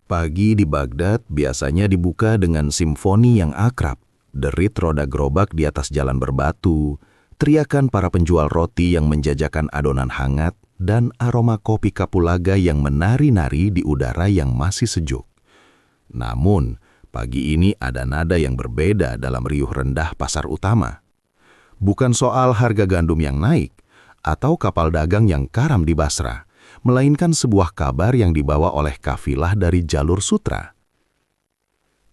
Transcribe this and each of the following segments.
Pagi di Baghdad biasanya dibuka dengan simfoni yang akrab, derit roda gerobak di atas jalan berbatu, teriakan para penjual roti yang menjajakan adonan hangat, dan aroma kopi kapulaga yang menari-nari di udara yang masih sejuk. Namun, pagi ini ada nada yang berbeda dalam riuh rendah pasar utama. Bukan soal harga gandum yang naik, atau kapal dagang yang karam di Basra, melainkan sebuah kabar yang dibawa oleh kafilah dari jalur sutra.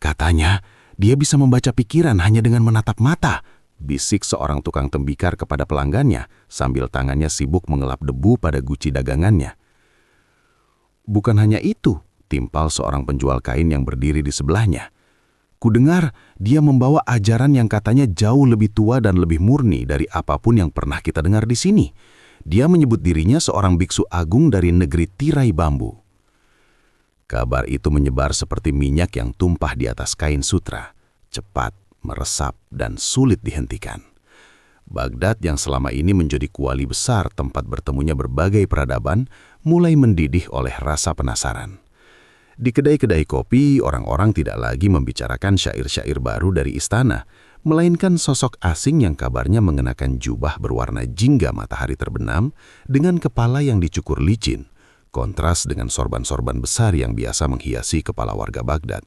Katanya, dia bisa membaca pikiran hanya dengan menatap mata, bisik seorang tukang tembikar kepada pelanggannya sambil tangannya sibuk mengelap debu pada guci dagangannya. Bukan hanya itu, timpal seorang penjual kain yang berdiri di sebelahnya. Kudengar dia membawa ajaran yang katanya jauh lebih tua dan lebih murni dari apapun yang pernah kita dengar di sini. Dia menyebut dirinya seorang biksu agung dari negeri tirai bambu. Kabar itu menyebar seperti minyak yang tumpah di atas kain sutra, cepat, meresap, dan sulit dihentikan. Baghdad yang selama ini menjadi kuali besar tempat bertemunya berbagai peradaban, mulai mendidih oleh rasa penasaran. Di kedai-kedai kopi, orang-orang tidak lagi membicarakan syair-syair baru dari istana, melainkan sosok asing yang kabarnya mengenakan jubah berwarna jingga matahari terbenam dengan kepala yang dicukur licin, kontras dengan sorban-sorban besar yang biasa menghiasi kepala warga Baghdad.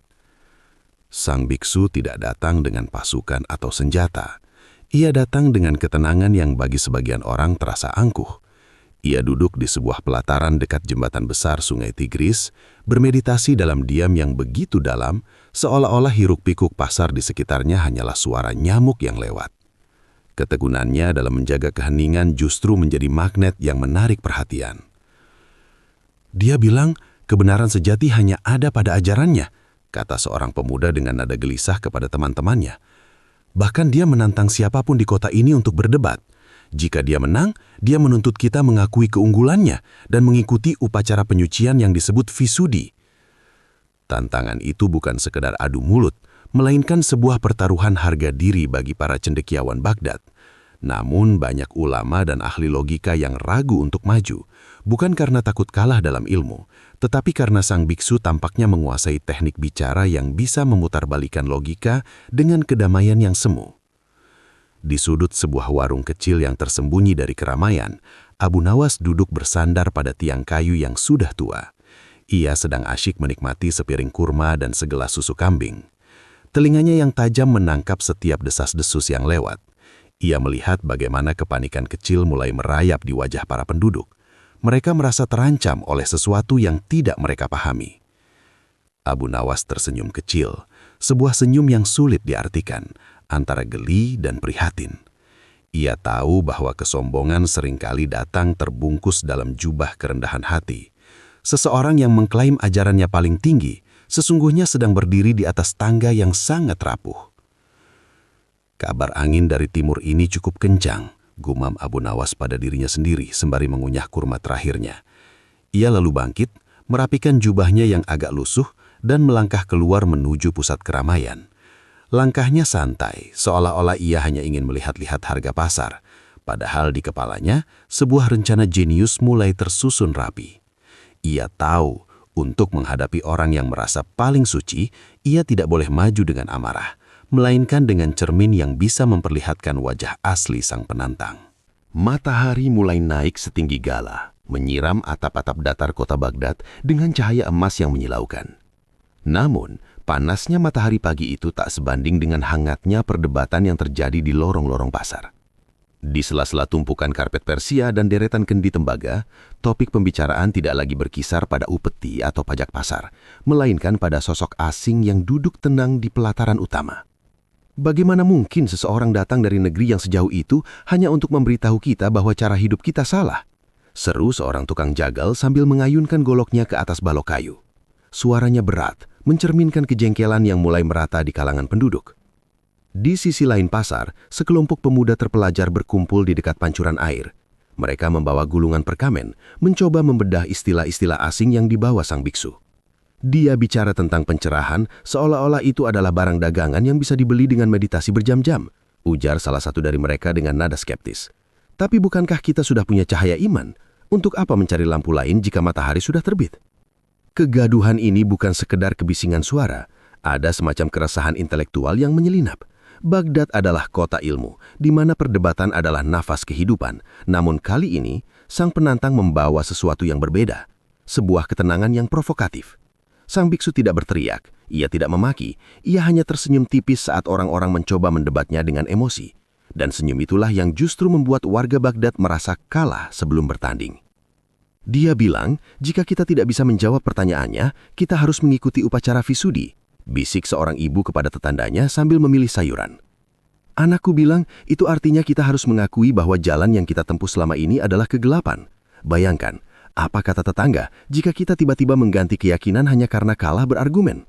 Sang biksu tidak datang dengan pasukan atau senjata. Ia datang dengan ketenangan yang bagi sebagian orang terasa angkuh. Ia duduk di sebuah pelataran dekat jembatan besar Sungai Tigris, bermeditasi dalam diam yang begitu dalam, seolah-olah hiruk-pikuk pasar di sekitarnya hanyalah suara nyamuk yang lewat. Ketegunannya dalam menjaga keheningan justru menjadi magnet yang menarik perhatian. Dia bilang, kebenaran sejati hanya ada pada ajarannya, kata seorang pemuda dengan nada gelisah kepada teman-temannya. Bahkan dia menantang siapapun di kota ini untuk berdebat. Jika dia menang, dia menuntut kita mengakui keunggulannya dan mengikuti upacara penyucian yang disebut Visudi. Tantangan itu bukan sekedar adu mulut, melainkan sebuah pertaruhan harga diri bagi para cendekiawan Baghdad. Namun banyak ulama dan ahli logika yang ragu untuk maju, bukan karena takut kalah dalam ilmu, tetapi karena sang biksu tampaknya menguasai teknik bicara yang bisa memutarbalikkan logika dengan kedamaian yang semu. Di sudut sebuah warung kecil yang tersembunyi dari keramaian, Abu Nawas duduk bersandar pada tiang kayu yang sudah tua. Ia sedang asyik menikmati sepiring kurma dan segelas susu kambing. Telinganya yang tajam menangkap setiap desas-desus yang lewat. Ia melihat bagaimana kepanikan kecil mulai merayap di wajah para penduduk. Mereka merasa terancam oleh sesuatu yang tidak mereka pahami. Abu Nawas tersenyum kecil, sebuah senyum yang sulit diartikan, antara geli dan prihatin. Ia tahu bahwa kesombongan seringkali datang terbungkus dalam jubah kerendahan hati. Seseorang yang mengklaim ajarannya paling tinggi, sesungguhnya sedang berdiri di atas tangga yang sangat rapuh. Kabar angin dari timur ini cukup kencang, gumam Abu Nawas pada dirinya sendiri sembari mengunyah kurma terakhirnya. Ia lalu bangkit, merapikan jubahnya yang agak lusuh, dan melangkah keluar menuju pusat keramaian. Langkahnya santai, seolah-olah ia hanya ingin melihat-lihat harga pasar. Padahal di kepalanya, sebuah rencana jenius mulai tersusun rapi. Ia tahu, untuk menghadapi orang yang merasa paling suci, ia tidak boleh maju dengan amarah, melainkan dengan cermin yang bisa memperlihatkan wajah asli sang penantang. Matahari mulai naik setinggi gala, menyiram atap-atap datar kota Baghdad dengan cahaya emas yang menyilaukan. Namun, panasnya matahari pagi itu tak sebanding dengan hangatnya perdebatan yang terjadi di lorong-lorong pasar. Di sela-sela tumpukan karpet Persia dan deretan kendi tembaga, topik pembicaraan tidak lagi berkisar pada upeti atau pajak pasar, melainkan pada sosok asing yang duduk tenang di pelataran utama. Bagaimana mungkin seseorang datang dari negeri yang sejauh itu hanya untuk memberitahu kita bahwa cara hidup kita salah? Seru seorang tukang jagal sambil mengayunkan goloknya ke atas balok kayu. Suaranya berat, mencerminkan kejengkelan yang mulai merata di kalangan penduduk. Di sisi lain pasar, sekelompok pemuda terpelajar berkumpul di dekat pancuran air. Mereka membawa gulungan perkamen, mencoba membedah istilah-istilah asing yang dibawa sang biksu. Dia bicara tentang pencerahan, seolah-olah itu adalah barang dagangan yang bisa dibeli dengan meditasi berjam-jam, ujar salah satu dari mereka dengan nada skeptis. Tapi bukankah kita sudah punya cahaya iman? Untuk apa mencari lampu lain jika matahari sudah terbit? Kegaduhan ini bukan sekedar kebisingan suara, ada semacam keresahan intelektual yang menyelinap. Baghdad adalah kota ilmu, di mana perdebatan adalah nafas kehidupan. Namun kali ini, sang penantang membawa sesuatu yang berbeda, sebuah ketenangan yang provokatif. Sang biksu tidak berteriak, ia tidak memaki, ia hanya tersenyum tipis saat orang-orang mencoba mendebatnya dengan emosi. Dan senyum itulah yang justru membuat warga Baghdad merasa kalah sebelum bertanding. Dia bilang, jika kita tidak bisa menjawab pertanyaannya, kita harus mengikuti upacara visudi, bisik seorang ibu kepada tetandanya sambil memilih sayuran. Anakku bilang, itu artinya kita harus mengakui bahwa jalan yang kita tempuh selama ini adalah kegelapan. Bayangkan, apa kata tetangga jika kita tiba-tiba mengganti keyakinan hanya karena kalah berargumen?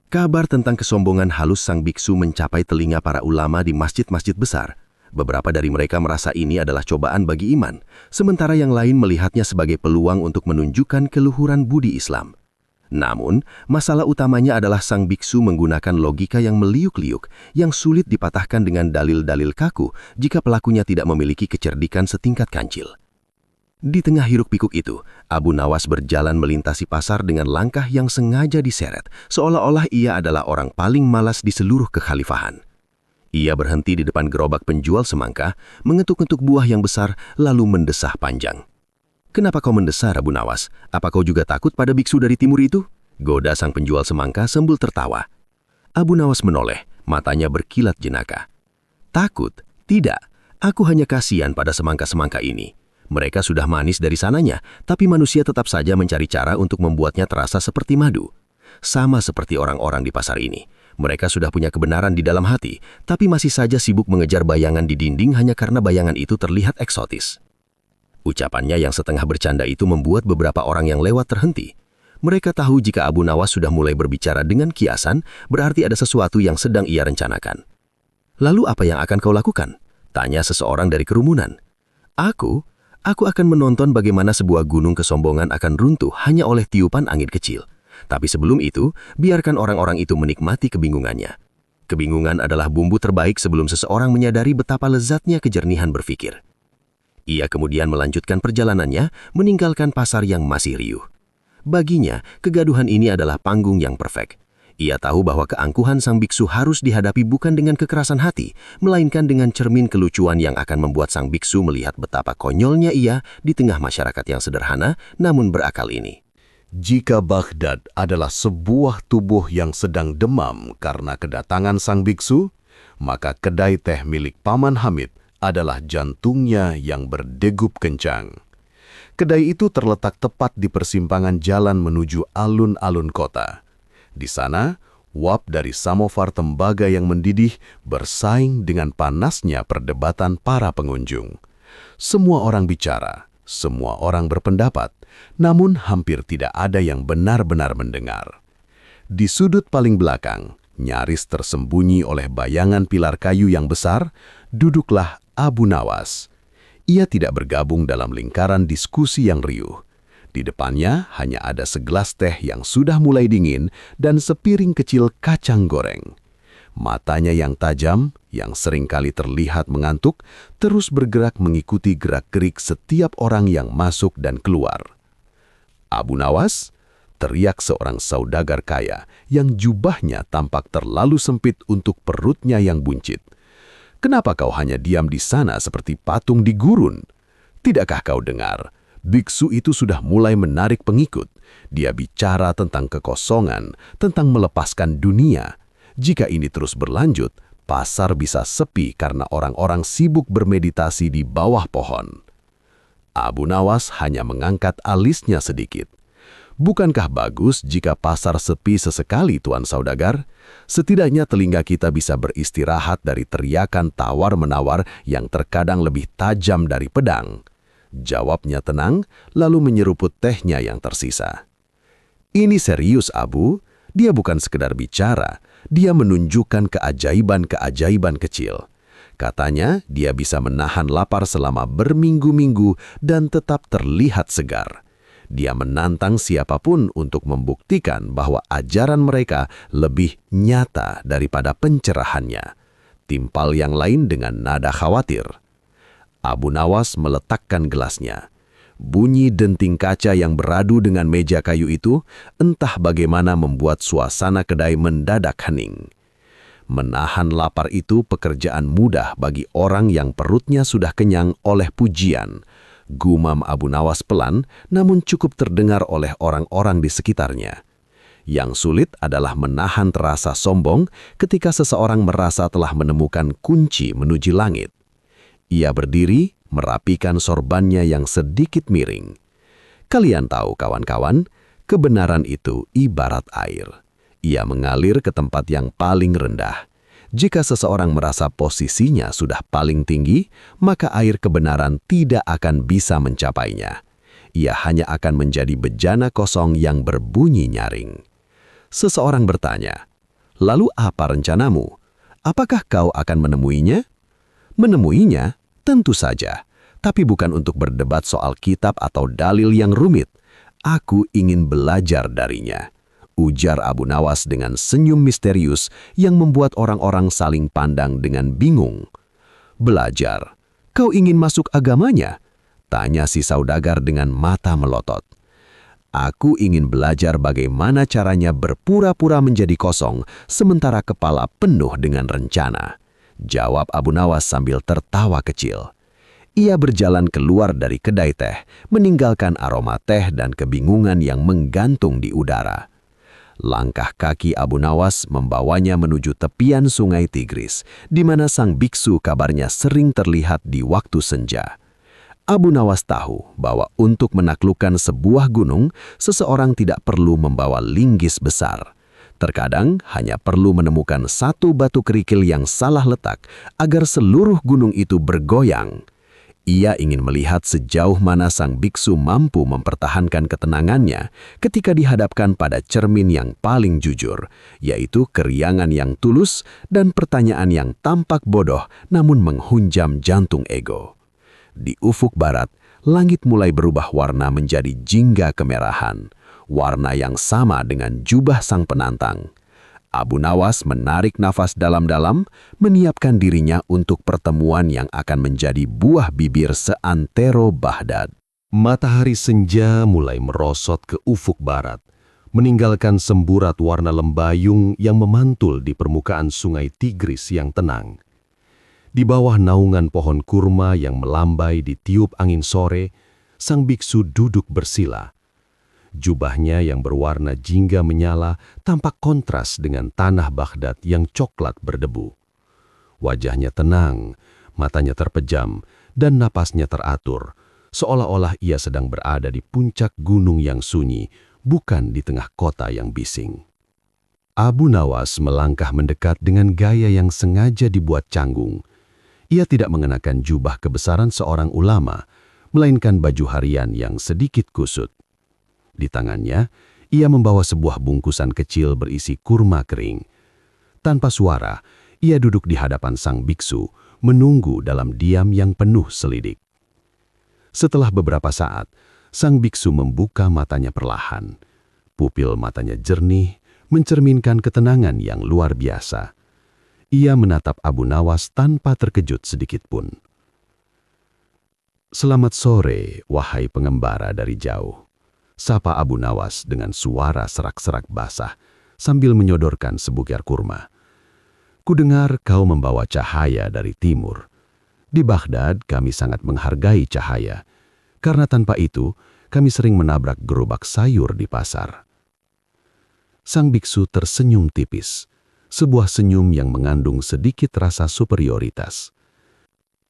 Kabar tentang kesombongan halus sang biksu mencapai telinga para ulama di masjid-masjid besar. Beberapa dari mereka merasa ini adalah cobaan bagi iman, sementara yang lain melihatnya sebagai peluang untuk menunjukkan keluhuran budi Islam. Namun, masalah utamanya adalah sang biksu menggunakan logika yang meliuk-liuk, yang sulit dipatahkan dengan dalil-dalil kaku jika pelakunya tidak memiliki kecerdikan setingkat kancil. Di tengah hiruk-pikuk itu, Abu Nawas berjalan melintasi pasar dengan langkah yang sengaja diseret, seolah-olah ia adalah orang paling malas di seluruh kekhalifahan. Ia berhenti di depan gerobak penjual semangka, mengetuk-ngetuk buah yang besar, lalu mendesah panjang. "Kenapa kau mendesah, Abu Nawas? Apa kau juga takut pada biksu dari timur itu?" goda sang penjual semangka sambil tertawa. Abu Nawas menoleh, matanya berkilat jenaka. "Takut? Tidak. Aku hanya kasihan pada semangka-semangka ini. Mereka sudah manis dari sananya, tapi manusia tetap saja mencari cara untuk membuatnya terasa seperti madu. Sama seperti orang-orang di pasar ini. Mereka sudah punya kebenaran di dalam hati, tapi masih saja sibuk mengejar bayangan di dinding hanya karena bayangan itu terlihat eksotis." Ucapannya yang setengah bercanda itu membuat beberapa orang yang lewat terhenti. Mereka tahu jika Abu Nawas sudah mulai berbicara dengan kiasan, berarti ada sesuatu yang sedang ia rencanakan. "Lalu apa yang akan kau lakukan?" tanya seseorang dari kerumunan. Aku akan menonton bagaimana sebuah gunung kesombongan akan runtuh hanya oleh tiupan angin kecil. Tapi sebelum itu, biarkan orang-orang itu menikmati kebingungannya. Kebingungan adalah bumbu terbaik sebelum seseorang menyadari betapa lezatnya kejernihan berpikir. Ia kemudian melanjutkan perjalanannya, meninggalkan pasar yang masih riuh. Baginya, kegaduhan ini adalah panggung yang perfect. Ia tahu bahwa keangkuhan sang biksu harus dihadapi bukan dengan kekerasan hati, melainkan dengan cermin kelucuan yang akan membuat sang biksu melihat betapa konyolnya ia di tengah masyarakat yang sederhana namun berakal ini. Jika Baghdad adalah sebuah tubuh yang sedang demam karena kedatangan sang biksu, maka kedai teh milik Paman Hamid adalah jantungnya yang berdegup kencang. Kedai itu terletak tepat di persimpangan jalan menuju alun-alun kota. Di sana, uap dari samovar tembaga yang mendidih bersaing dengan panasnya perdebatan para pengunjung. Semua orang bicara, semua orang berpendapat, namun hampir tidak ada yang benar-benar mendengar. Di sudut paling belakang, nyaris tersembunyi oleh bayangan pilar kayu yang besar, duduklah Abu Nawas. Ia tidak bergabung dalam lingkaran diskusi yang riuh. Di depannya hanya ada segelas teh yang sudah mulai dingin dan sepiring kecil kacang goreng. Matanya yang tajam, yang seringkali terlihat mengantuk, terus bergerak mengikuti gerak-gerik setiap orang yang masuk dan keluar. "Abu Nawas?" teriak seorang saudagar kaya yang jubahnya tampak terlalu sempit untuk perutnya yang buncit. "Kenapa kau hanya diam di sana seperti patung di gurun? Tidakkah kau dengar? Biksu itu sudah mulai menarik pengikut. Dia bicara tentang kekosongan, tentang melepaskan dunia. Jika ini terus berlanjut, pasar bisa sepi karena orang-orang sibuk bermeditasi di bawah pohon." Abu Nawas hanya mengangkat alisnya sedikit. "Bukankah bagus jika pasar sepi sesekali, Tuan Saudagar? Setidaknya telinga kita bisa beristirahat dari teriakan tawar-menawar yang terkadang lebih tajam dari pedang." Jawabnya tenang, lalu menyeruput tehnya yang tersisa. "Ini serius, Abu. Dia bukan sekedar bicara. Dia menunjukkan keajaiban-keajaiban kecil. Katanya, dia bisa menahan lapar selama berminggu-minggu dan tetap terlihat segar. Dia menantang siapapun untuk membuktikan bahwa ajaran mereka lebih nyata daripada pencerahannya." Timpal yang lain dengan nada khawatir. Abu Nawas meletakkan gelasnya. Bunyi denting kaca yang beradu dengan meja kayu itu entah bagaimana membuat suasana kedai mendadak hening. Menahan lapar itu pekerjaan mudah bagi orang yang perutnya sudah kenyang oleh pujian. Gumam Abu Nawas pelan, namun cukup terdengar oleh orang-orang di sekitarnya. Yang sulit adalah menahan terasa sombong ketika seseorang merasa telah menemukan kunci menuju langit. Ia berdiri, merapikan sorbannya yang sedikit miring. Kalian tahu kawan-kawan, kebenaran itu ibarat air. Ia mengalir ke tempat yang paling rendah. Jika seseorang merasa posisinya sudah paling tinggi, maka air kebenaran tidak akan bisa mencapainya. Ia hanya akan menjadi bejana kosong yang berbunyi nyaring. Seseorang bertanya, "Lalu apa rencanamu? Apakah kau akan menemuinya?" Menemuinya? Tentu saja. Tapi bukan untuk berdebat soal kitab atau dalil yang rumit. Aku ingin belajar darinya. Ujar Abu Nawas dengan senyum misterius yang membuat orang-orang saling pandang dengan bingung. Belajar? Kau ingin masuk agamanya? Tanya si saudagar dengan mata melotot. Aku ingin belajar bagaimana caranya berpura-pura menjadi kosong sementara kepala penuh dengan rencana. Jawab Abu Nawas sambil tertawa kecil. Ia berjalan keluar dari kedai teh, meninggalkan aroma teh dan kebingungan yang menggantung di udara. Langkah kaki Abu Nawas membawanya menuju tepian sungai Tigris, di mana sang biksu kabarnya sering terlihat di waktu senja. Abu Nawas tahu bahwa untuk menaklukkan sebuah gunung, seseorang tidak perlu membawa linggis besar. Terkadang hanya perlu menemukan satu batu kerikil yang salah letak agar seluruh gunung itu bergoyang. Ia ingin melihat sejauh mana sang biksu mampu mempertahankan ketenangannya ketika dihadapkan pada cermin yang paling jujur, yaitu keriangan yang tulus dan pertanyaan yang tampak bodoh namun menghunjam jantung ego. Di ufuk barat, langit mulai berubah warna menjadi jingga kemerahan. Warna yang sama dengan jubah sang penantang. Abu Nawas menarik nafas dalam-dalam, menyiapkan dirinya untuk pertemuan yang akan menjadi buah bibir seantero Baghdad. Matahari senja mulai merosot ke ufuk barat, meninggalkan semburat warna lembayung yang memantul di permukaan sungai Tigris yang tenang. Di bawah naungan pohon kurma yang melambai ditiup angin sore, sang biksu duduk bersila. Jubahnya yang berwarna jingga menyala tampak kontras dengan tanah Baghdad yang coklat berdebu. Wajahnya tenang, matanya terpejam, dan napasnya teratur, seolah-olah ia sedang berada di puncak gunung yang sunyi, bukan di tengah kota yang bising. Abu Nawas melangkah mendekat dengan gaya yang sengaja dibuat canggung. Ia tidak mengenakan jubah kebesaran seorang ulama, melainkan baju harian yang sedikit kusut. Di tangannya, ia membawa sebuah bungkusan kecil berisi kurma kering. Tanpa suara, ia duduk di hadapan sang biksu, menunggu dalam diam yang penuh selidik. Setelah beberapa saat, sang biksu membuka matanya perlahan. Pupil matanya jernih, mencerminkan ketenangan yang luar biasa. Ia menatap Abu Nawas tanpa terkejut sedikitpun. "Selamat sore, wahai pengembara dari jauh," sapa Abu Nawas dengan suara serak-serak basah sambil menyodorkan sebutir kurma. "Kudengar kau membawa cahaya dari timur. Di Baghdad kami sangat menghargai cahaya, karena tanpa itu kami sering menabrak gerobak sayur di pasar." Sang biksu tersenyum tipis, sebuah senyum yang mengandung sedikit rasa superioritas.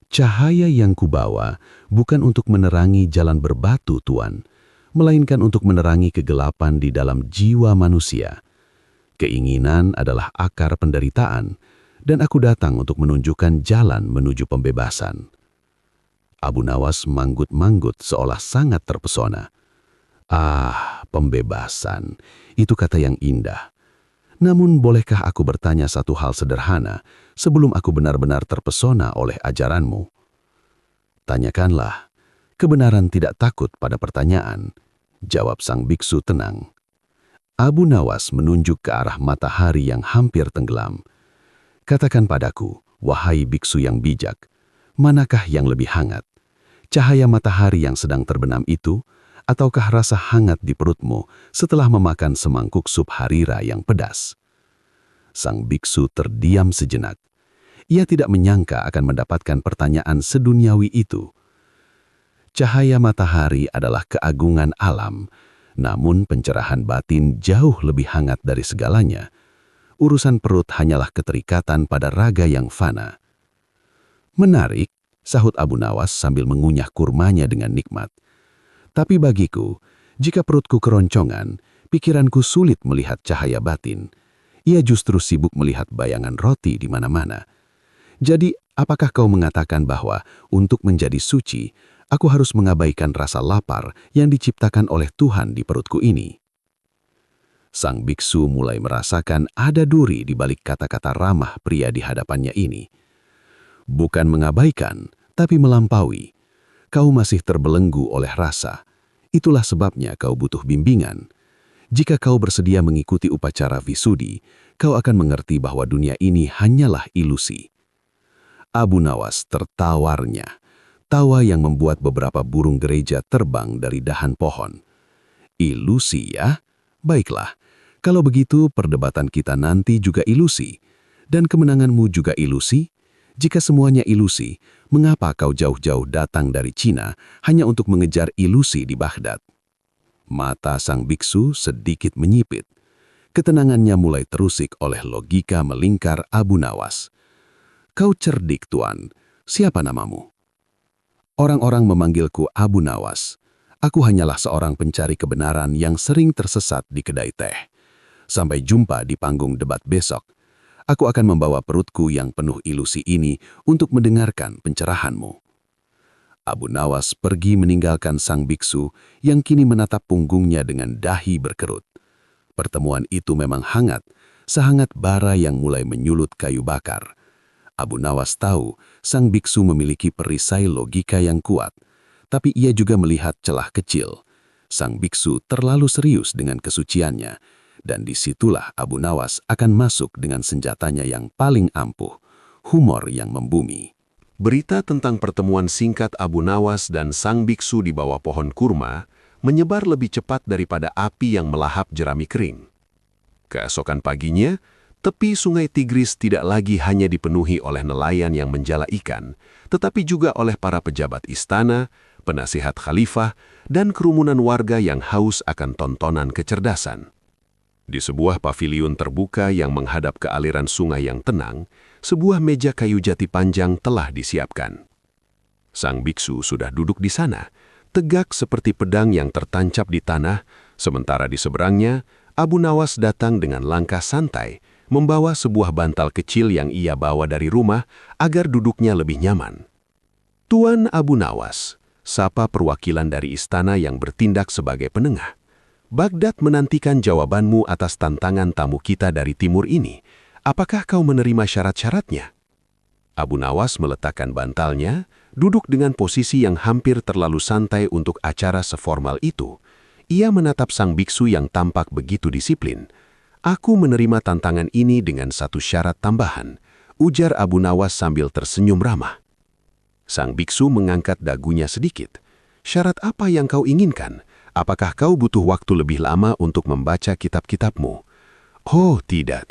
"Cahaya yang kubawa bukan untuk menerangi jalan berbatu, Tuan, melainkan untuk menerangi kegelapan di dalam jiwa manusia. Keinginan adalah akar penderitaan, dan aku datang untuk menunjukkan jalan menuju pembebasan." Abu Nawas manggut-manggut seolah sangat terpesona. "Ah, pembebasan, itu kata yang indah. Namun bolehkah aku bertanya satu hal sederhana sebelum aku benar-benar terpesona oleh ajaranmu?" "Tanyakanlah, kebenaran tidak takut pada pertanyaan," jawab sang biksu tenang. Abu Nawas menunjuk ke arah matahari yang hampir tenggelam. "Katakan padaku, wahai biksu yang bijak, manakah yang lebih hangat? Cahaya matahari yang sedang terbenam itu, ataukah rasa hangat di perutmu setelah memakan semangkuk sup harira yang pedas? Sang biksu terdiam sejenak. Ia tidak menyangka akan mendapatkan pertanyaan seduniawi itu. Cahaya matahari adalah keagungan alam, namun pencerahan batin jauh lebih hangat dari segalanya. Urusan perut hanyalah keterikatan pada raga yang fana. Menarik, sahut Abu Nawas sambil mengunyah kurmanya dengan nikmat. Tapi bagiku, jika perutku keroncongan, pikiranku sulit melihat cahaya batin. Ia justru sibuk melihat bayangan roti di mana-mana. Jadi, apakah kau mengatakan bahwa untuk menjadi suci, aku harus mengabaikan rasa lapar yang diciptakan oleh Tuhan di perutku ini? Sang biksu mulai merasakan ada duri di balik kata-kata ramah pria di hadapannya ini. Bukan mengabaikan, tapi melampaui. Kau masih terbelenggu oleh rasa. Itulah sebabnya kau butuh bimbingan. Jika kau bersedia mengikuti upacara Visudi, kau akan mengerti bahwa dunia ini hanyalah ilusi. Abu Nawas tertawarnya, tawa yang membuat beberapa burung gereja terbang dari dahan pohon. Ilusi ya? Baiklah, kalau begitu perdebatan kita nanti juga ilusi, dan kemenanganmu juga ilusi. Jika semuanya ilusi, mengapa kau jauh-jauh datang dari Cina hanya untuk mengejar ilusi di Baghdad? Mata sang biksu sedikit menyipit. Ketenangannya mulai terusik oleh logika melingkar Abu Nawas. Kau cerdik, Tuan. Siapa namamu? Orang-orang memanggilku Abu Nawas. Aku hanyalah seorang pencari kebenaran yang sering tersesat di kedai teh. Sampai jumpa di panggung debat besok. Aku akan membawa perutku yang penuh ilusi ini untuk mendengarkan pencerahanmu. Abu Nawas pergi meninggalkan sang biksu yang kini menatap punggungnya dengan dahi berkerut. Pertemuan itu memang hangat, sehangat bara yang mulai menyulut kayu bakar. Abu Nawas tahu sang biksu memiliki perisai logika yang kuat, tapi ia juga melihat celah kecil. Sang biksu terlalu serius dengan kesuciannya, dan disitulah Abu Nawas akan masuk dengan senjatanya yang paling ampuh, humor yang membumi. Berita tentang pertemuan singkat Abu Nawas dan sang biksu di bawah pohon kurma menyebar lebih cepat daripada api yang melahap jerami kering. Keesokan paginya, tepi sungai Tigris tidak lagi hanya dipenuhi oleh nelayan yang menjala ikan, tetapi juga oleh para pejabat istana, penasihat khalifah, dan kerumunan warga yang haus akan tontonan kecerdasan. Di sebuah paviliun terbuka yang menghadap ke aliran sungai yang tenang, sebuah meja kayu jati panjang telah disiapkan. Sang biksu sudah duduk di sana, tegak seperti pedang yang tertancap di tanah, sementara di seberangnya, Abu Nawas datang dengan langkah santai, membawa sebuah bantal kecil yang ia bawa dari rumah agar duduknya lebih nyaman. Tuan Abu Nawas, sapa perwakilan dari istana yang bertindak sebagai penengah. Baghdad menantikan jawabanmu atas tantangan tamu kita dari timur ini. Apakah kau menerima syarat-syaratnya? Abu Nawas meletakkan bantalnya, duduk dengan posisi yang hampir terlalu santai untuk acara seformal itu. Ia menatap sang biksu yang tampak begitu disiplin. Aku menerima tantangan ini dengan satu syarat tambahan, ujar Abu Nawas sambil tersenyum ramah. Sang biksu mengangkat dagunya sedikit. Syarat apa yang kau inginkan? Apakah kau butuh waktu lebih lama untuk membaca kitab-kitabmu? Oh, tidak.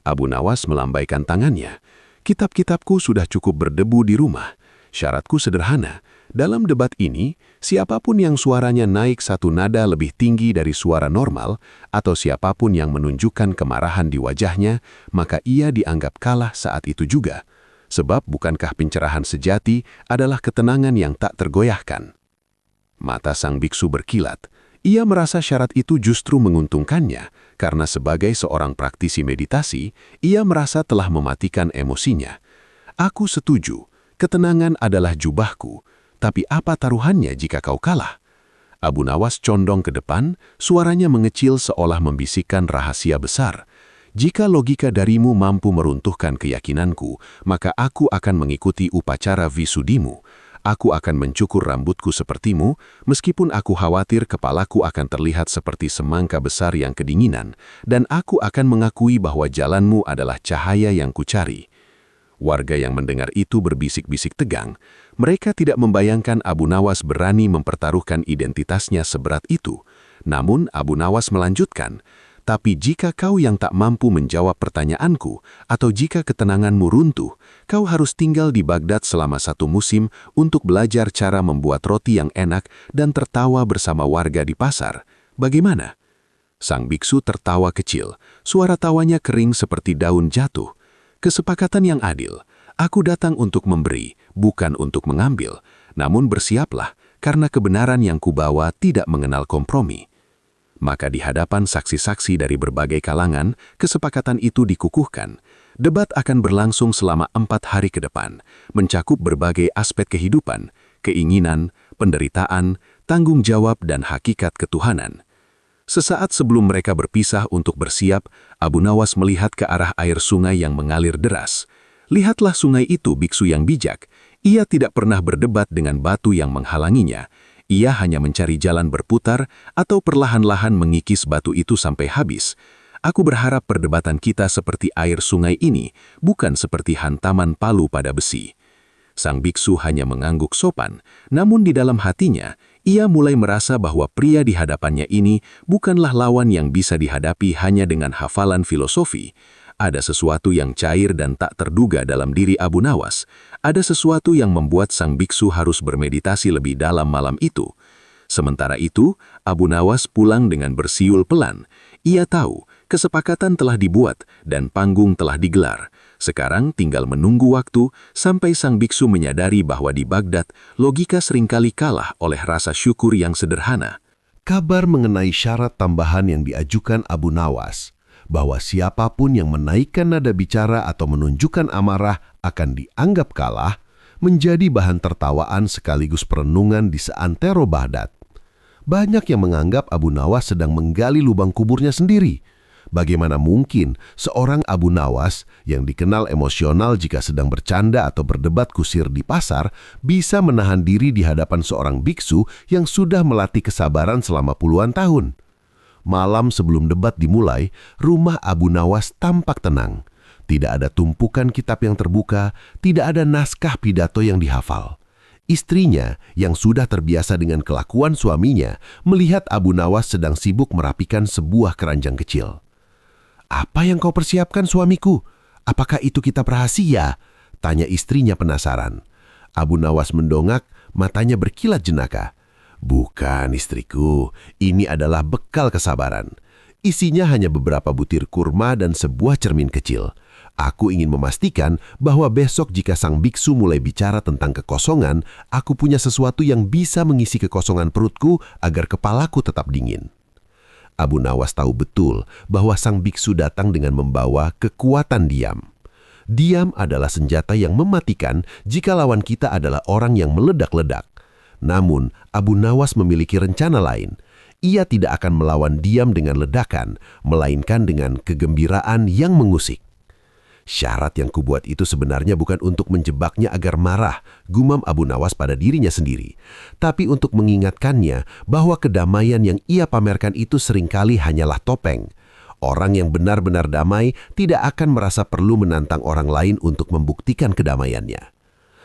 Abu Nawas melambaikan tangannya. Kitab-kitabku sudah cukup berdebu di rumah. Syaratku sederhana. Dalam debat ini, siapapun yang suaranya naik satu nada lebih tinggi dari suara normal, atau siapapun yang menunjukkan kemarahan di wajahnya, maka ia dianggap kalah saat itu juga. Sebab bukankah pencerahan sejati adalah ketenangan yang tak tergoyahkan? Mata sang biksu berkilat. Ia merasa syarat itu justru menguntungkannya, karena sebagai seorang praktisi meditasi, ia merasa telah mematikan emosinya. Aku setuju, ketenangan adalah jubahku, tapi apa taruhannya jika kau kalah? Abu Nawas condong ke depan, suaranya mengecil seolah membisikkan rahasia besar. Jika logika darimu mampu meruntuhkan keyakinanku, maka aku akan mengikuti upacara visudimu. Aku akan mencukur rambutku sepertimu, meskipun aku khawatir kepalaku akan terlihat seperti semangka besar yang kedinginan, dan aku akan mengakui bahwa jalanmu adalah cahaya yang kucari. Warga yang mendengar itu berbisik-bisik tegang. Mereka tidak membayangkan Abu Nawas berani mempertaruhkan identitasnya seberat itu. Namun Abu Nawas melanjutkan, "Tapi jika kau yang tak mampu menjawab pertanyaanku, atau jika ketenanganmu runtuh, kau harus tinggal di Baghdad selama 1 musim untuk belajar cara membuat roti yang enak dan tertawa bersama warga di pasar. Bagaimana?" Sang biksu tertawa kecil. Suara tawanya kering seperti daun jatuh. "Kesepakatan yang adil. Aku datang untuk memberi, bukan untuk mengambil. Namun bersiaplah, karena kebenaran yang kubawa tidak mengenal kompromi." Maka di hadapan saksi-saksi dari berbagai kalangan, kesepakatan itu dikukuhkan. Debat akan berlangsung selama 4 hari ke depan, mencakup berbagai aspek kehidupan, keinginan, penderitaan, tanggung jawab, dan hakikat ketuhanan. Sesaat sebelum mereka berpisah untuk bersiap, Abu Nawas melihat ke arah air sungai yang mengalir deras. "Lihatlah sungai itu, biksu yang bijak. Ia tidak pernah berdebat dengan batu yang menghalanginya. Ia hanya mencari jalan berputar atau perlahan-lahan mengikis batu itu sampai habis. Aku berharap perdebatan kita seperti air sungai ini, bukan seperti hantaman palu pada besi." Sang biksu hanya mengangguk sopan, namun di dalam hatinya, ia mulai merasa bahwa pria di hadapannya ini bukanlah lawan yang bisa dihadapi hanya dengan hafalan filosofi. Ada sesuatu yang cair dan tak terduga dalam diri Abu Nawas. Ada sesuatu yang membuat sang biksu harus bermeditasi lebih dalam malam itu. Sementara itu, Abu Nawas pulang dengan bersiul pelan. Ia tahu, kesepakatan telah dibuat dan panggung telah digelar. Sekarang tinggal menunggu waktu sampai sang biksu menyadari bahwa di Baghdad, logika seringkali kalah oleh rasa syukur yang sederhana. Kabar mengenai syarat tambahan yang diajukan Abu Nawas, bahwa siapapun yang menaikkan nada bicara atau menunjukkan amarah akan dianggap kalah, menjadi bahan tertawaan sekaligus perenungan di seantero Baghdad. Banyak yang menganggap Abu Nawas sedang menggali lubang kuburnya sendiri. Bagaimana mungkin seorang Abu Nawas yang dikenal emosional jika sedang bercanda atau berdebat kusir di pasar bisa menahan diri di hadapan seorang biksu yang sudah melatih kesabaran selama puluhan tahun? Malam sebelum debat dimulai, rumah Abu Nawas tampak tenang. Tidak ada tumpukan kitab yang terbuka, tidak ada naskah pidato yang dihafal. Istrinya yang sudah terbiasa dengan kelakuan suaminya melihat Abu Nawas sedang sibuk merapikan sebuah keranjang kecil. "Apa yang kau persiapkan, suamiku? Apakah itu kitab rahasia?" tanya istrinya penasaran. Abu Nawas mendongak, matanya berkilat jenaka. "Bukan, istriku. Ini adalah bekal kesabaran. Isinya hanya beberapa butir kurma dan sebuah cermin kecil. Aku ingin memastikan bahwa besok jika sang biksu mulai bicara tentang kekosongan, aku punya sesuatu yang bisa mengisi kekosongan perutku agar kepalaku tetap dingin." Abu Nawas tahu betul bahwa sang biksu datang dengan membawa kekuatan diam. Diam adalah senjata yang mematikan jika lawan kita adalah orang yang meledak-ledak. Namun, Abu Nawas memiliki rencana lain. Ia tidak akan melawan diam dengan ledakan, melainkan dengan kegembiraan yang mengusik. "Syarat yang kubuat itu sebenarnya bukan untuk menjebaknya agar marah," gumam Abu Nawas pada dirinya sendiri, tapi untuk mengingatkannya bahwa kedamaian yang ia pamerkan itu seringkali hanyalah topeng. Orang yang benar-benar damai tidak akan merasa perlu menantang orang lain untuk membuktikan kedamaiannya.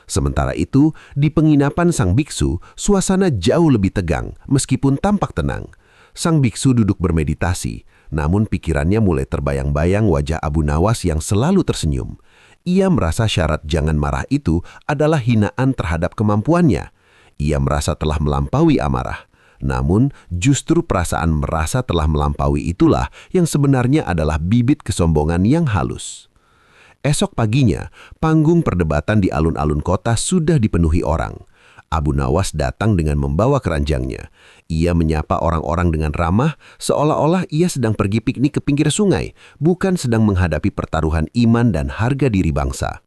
Sementara itu, di penginapan sang biksu, suasana jauh lebih tegang meskipun tampak tenang. Sang biksu duduk bermeditasi, namun pikirannya mulai terbayang-bayang wajah Abu Nawas yang selalu tersenyum. Ia merasa syarat jangan marah itu adalah hinaan terhadap kemampuannya. Ia merasa telah melampaui amarah. Namun, justru perasaan merasa telah melampaui itulah yang sebenarnya adalah bibit kesombongan yang halus. Esok paginya, panggung perdebatan di alun-alun kota sudah dipenuhi orang. Abu Nawas datang dengan membawa keranjangnya. Ia menyapa orang-orang dengan ramah, seolah-olah ia sedang pergi piknik ke pinggir sungai, bukan sedang menghadapi pertaruhan iman dan harga diri bangsa.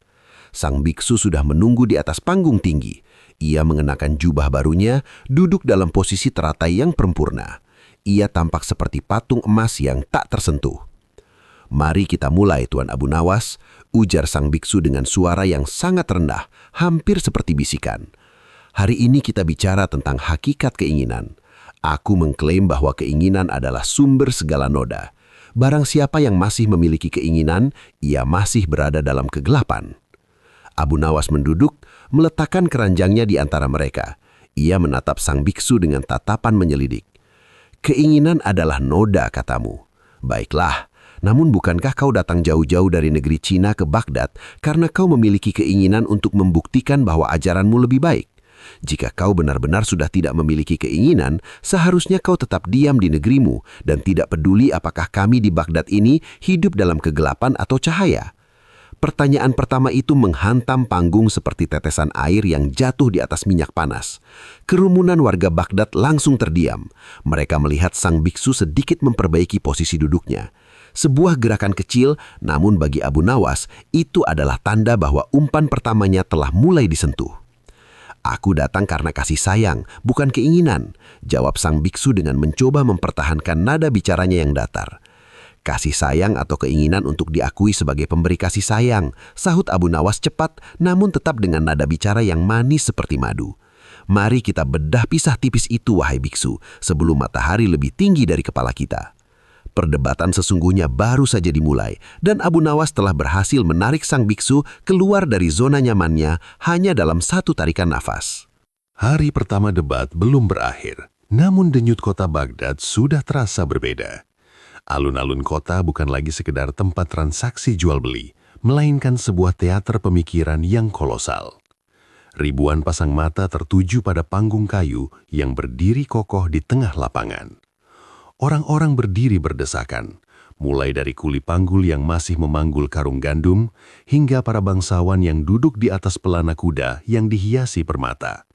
Sang biksu sudah menunggu di atas panggung tinggi. Ia mengenakan jubah barunya, duduk dalam posisi teratai yang sempurna. Ia tampak seperti patung emas yang tak tersentuh. "Mari kita mulai, Tuan Abu Nawas," ujar sang biksu dengan suara yang sangat rendah, hampir seperti bisikan. "Hari ini kita bicara tentang hakikat keinginan. Aku mengklaim bahwa keinginan adalah sumber segala noda. Barang siapa yang masih memiliki keinginan, ia masih berada dalam kegelapan." Abu Nawas menduduk, meletakkan keranjangnya di antara mereka. Ia menatap sang biksu dengan tatapan menyelidik. Keinginan adalah noda, katamu. Baiklah, namun bukankah kau datang jauh-jauh dari negeri Cina ke Baghdad karena kau memiliki keinginan untuk membuktikan bahwa ajaranmu lebih baik? Jika kau benar-benar sudah tidak memiliki keinginan, seharusnya kau tetap diam di negerimu dan tidak peduli apakah kami di Baghdad ini hidup dalam kegelapan atau cahaya. Pertanyaan pertama itu menghantam panggung seperti tetesan air yang jatuh di atas minyak panas. Kerumunan warga Baghdad langsung terdiam. Mereka melihat sang biksu sedikit memperbaiki posisi duduknya. Sebuah gerakan kecil, namun bagi Abu Nawas, itu adalah tanda bahwa umpan pertamanya telah mulai disentuh. Aku datang karena kasih sayang, bukan keinginan, jawab sang biksu dengan mencoba mempertahankan nada bicaranya yang datar. Kasih sayang atau keinginan untuk diakui sebagai pemberi kasih sayang, sahut Abu Nawas cepat namun tetap dengan nada bicara yang manis seperti madu. Mari kita bedah pisah tipis itu, wahai biksu, sebelum matahari lebih tinggi dari kepala kita. Perdebatan sesungguhnya baru saja dimulai, dan Abu Nawas telah berhasil menarik sang biksu keluar dari zona nyamannya hanya dalam satu tarikan nafas. Hari pertama debat belum berakhir, namun denyut kota Baghdad sudah terasa berbeda. Alun-alun kota bukan lagi sekedar tempat transaksi jual-beli, melainkan sebuah teater pemikiran yang kolosal. Ribuan pasang mata tertuju pada panggung kayu yang berdiri kokoh di tengah lapangan. Orang-orang berdiri berdesakan, mulai dari kuli panggul yang masih memanggul karung gandum, hingga para bangsawan yang duduk di atas pelana kuda yang dihiasi permata.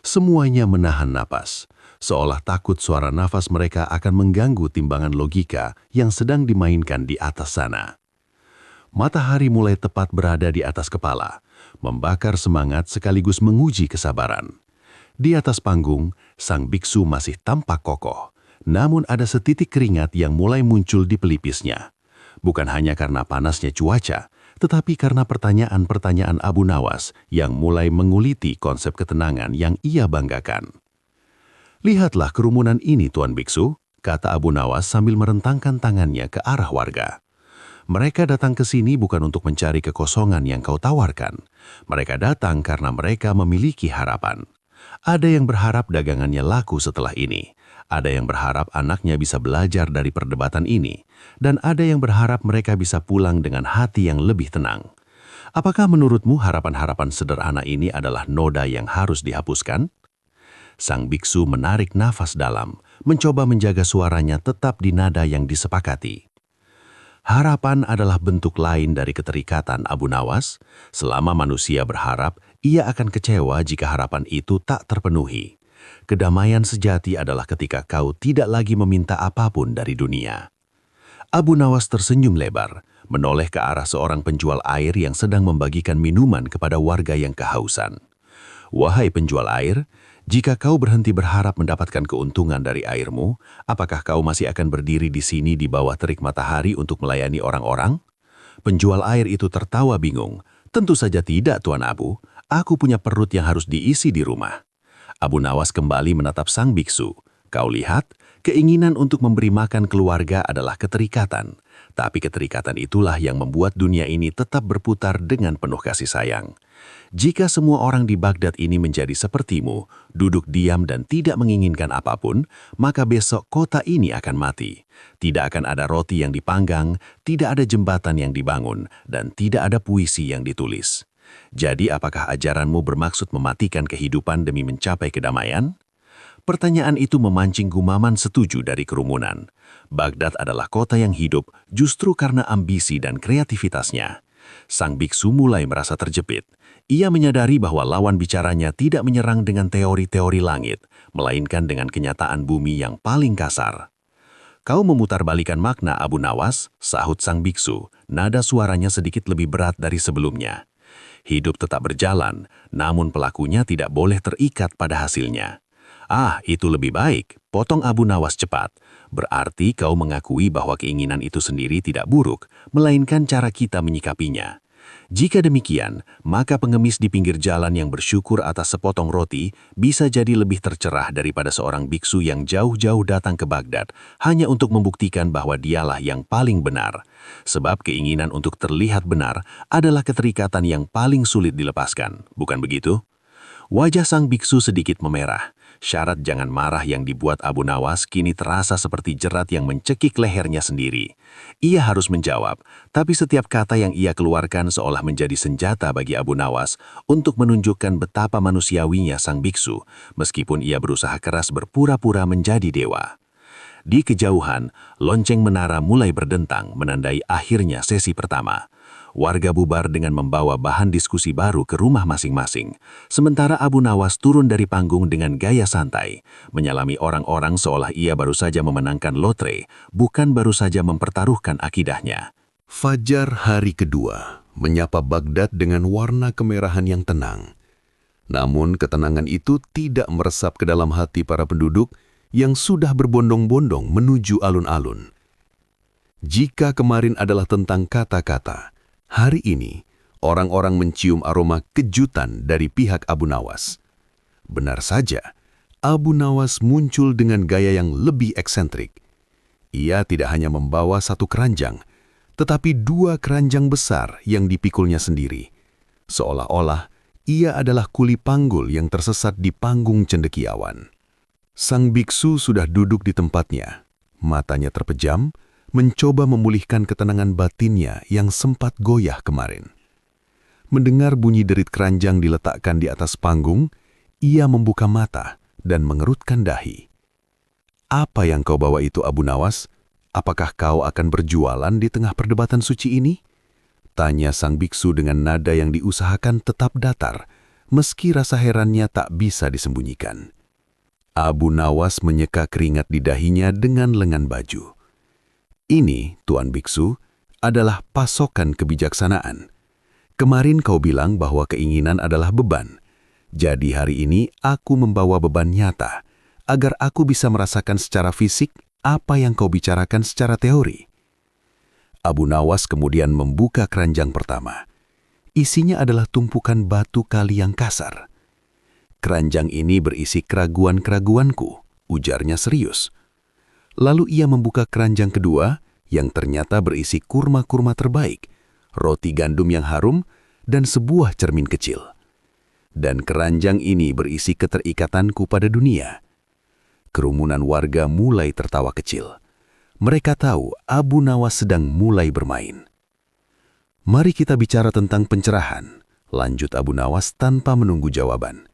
Semuanya menahan napas, seolah takut suara nafas mereka akan mengganggu timbangan logika yang sedang dimainkan di atas sana. Matahari mulai tepat berada di atas kepala, membakar semangat sekaligus menguji kesabaran. Di atas panggung, sang biksu masih tampak kokoh, namun ada setitik keringat yang mulai muncul di pelipisnya. Bukan hanya karena panasnya cuaca, tetapi karena pertanyaan-pertanyaan Abu Nawas yang mulai menguliti konsep ketenangan yang ia banggakan. Lihatlah kerumunan ini, Tuan Biksu, kata Abu Nawas sambil merentangkan tangannya ke arah warga. Mereka datang ke sini bukan untuk mencari kekosongan yang kau tawarkan. Mereka datang karena mereka memiliki harapan. Ada yang berharap dagangannya laku setelah ini. Ada yang berharap anaknya bisa belajar dari perdebatan ini. Dan ada yang berharap mereka bisa pulang dengan hati yang lebih tenang. Apakah menurutmu harapan-harapan sederhana ini adalah noda yang harus dihapuskan? Sang biksu menarik nafas dalam, mencoba menjaga suaranya tetap di nada yang disepakati. Harapan adalah bentuk lain dari keterikatan Abu Nawas. Selama manusia berharap, ia akan kecewa jika harapan itu tak terpenuhi. Kedamaian sejati adalah ketika kau tidak lagi meminta apapun dari dunia. Abu Nawas tersenyum lebar, menoleh ke arah seorang penjual air yang sedang membagikan minuman kepada warga yang kehausan. Wahai penjual air, jika kau berhenti berharap mendapatkan keuntungan dari airmu, apakah kau masih akan berdiri di sini di bawah terik matahari untuk melayani orang-orang? Penjual air itu tertawa bingung. Tentu saja tidak, Tuan Abu. Aku punya perut yang harus diisi di rumah. Abu Nawas kembali menatap sang biksu. Kau lihat, keinginan untuk memberi makan keluarga adalah keterikatan. Tapi keterikatan itulah yang membuat dunia ini tetap berputar dengan penuh kasih sayang. Jika semua orang di Baghdad ini menjadi sepertimu, duduk diam dan tidak menginginkan apapun, maka besok kota ini akan mati. Tidak akan ada roti yang dipanggang, tidak ada jembatan yang dibangun, dan tidak ada puisi yang ditulis. Jadi apakah ajaranmu bermaksud mematikan kehidupan demi mencapai kedamaian? Pertanyaan itu memancing gumaman setuju dari kerumunan. Baghdad adalah kota yang hidup justru karena ambisi dan kreativitasnya. Sang biksu mulai merasa terjepit. Ia menyadari bahwa lawan bicaranya tidak menyerang dengan teori-teori langit, melainkan dengan kenyataan bumi yang paling kasar. Kau memutarbalikkan makna, Abu Nawas, sahut sang biksu, nada suaranya sedikit lebih berat dari sebelumnya. Hidup tetap berjalan, namun pelakunya tidak boleh terikat pada hasilnya. Ah, itu lebih baik, potong Abu Nawas cepat. Berarti kau mengakui bahwa keinginan itu sendiri tidak buruk, melainkan cara kita menyikapinya. Jika demikian, maka pengemis di pinggir jalan yang bersyukur atas sepotong roti bisa jadi lebih tercerah daripada seorang biksu yang jauh-jauh datang ke Baghdad hanya untuk membuktikan bahwa dialah yang paling benar. Sebab keinginan untuk terlihat benar adalah keterikatan yang paling sulit dilepaskan, bukan begitu? Wajah sang biksu sedikit memerah. Syarat jangan marah yang dibuat Abu Nawas kini terasa seperti jerat yang mencekik lehernya sendiri. Ia harus menjawab, tapi setiap kata yang ia keluarkan seolah menjadi senjata bagi Abu Nawas untuk menunjukkan betapa manusiawinya sang biksu, meskipun ia berusaha keras berpura-pura menjadi dewa. Di kejauhan, lonceng menara mulai berdentang menandai akhirnya sesi pertama. Warga bubar dengan membawa bahan diskusi baru ke rumah masing-masing. Sementara Abu Nawas turun dari panggung dengan gaya santai, menyalami orang-orang seolah ia baru saja memenangkan lotre, bukan baru saja mempertaruhkan akidahnya. Fajar hari kedua menyapa Baghdad dengan warna kemerahan yang tenang. Namun ketenangan itu tidak meresap ke dalam hati para penduduk yang sudah berbondong-bondong menuju alun-alun. Jika kemarin adalah tentang kata-kata, hari ini orang-orang mencium aroma kejutan dari pihak Abu Nawas. Benar saja, Abu Nawas muncul dengan gaya yang lebih eksentrik. Ia tidak hanya membawa satu keranjang, tetapi dua keranjang besar yang dipikulnya sendiri. Seolah-olah ia adalah kuli panggul yang tersesat di panggung cendekiawan. Sang biksu sudah duduk di tempatnya, matanya terpejam, mencoba memulihkan ketenangan batinnya yang sempat goyah kemarin. Mendengar bunyi derit keranjang diletakkan di atas panggung, ia membuka mata dan mengerutkan dahi. "Apa yang kau bawa itu, Abu Nawas? Apakah kau akan berjualan di tengah perdebatan suci ini?" tanya sang biksu dengan nada yang diusahakan tetap datar, meski rasa herannya tak bisa disembunyikan. Abu Nawas menyeka keringat di dahinya dengan lengan baju. "Ini, Tuan Biksu, adalah pasokan kebijaksanaan. Kemarin kau bilang bahwa keinginan adalah beban. Jadi hari ini aku membawa beban nyata, agar aku bisa merasakan secara fisik apa yang kau bicarakan secara teori." Abu Nawas kemudian membuka keranjang pertama. Isinya adalah tumpukan batu kali yang kasar. "Keranjang ini berisi keraguan-keraguanku," ujarnya serius. Lalu ia membuka keranjang kedua yang ternyata berisi kurma-kurma terbaik, roti gandum yang harum, dan sebuah cermin kecil. "Dan keranjang ini berisi keterikatanku pada dunia." Kerumunan warga mulai tertawa kecil. Mereka tahu Abu Nawas sedang mulai bermain. "Mari kita bicara tentang pencerahan," lanjut Abu Nawas tanpa menunggu jawaban.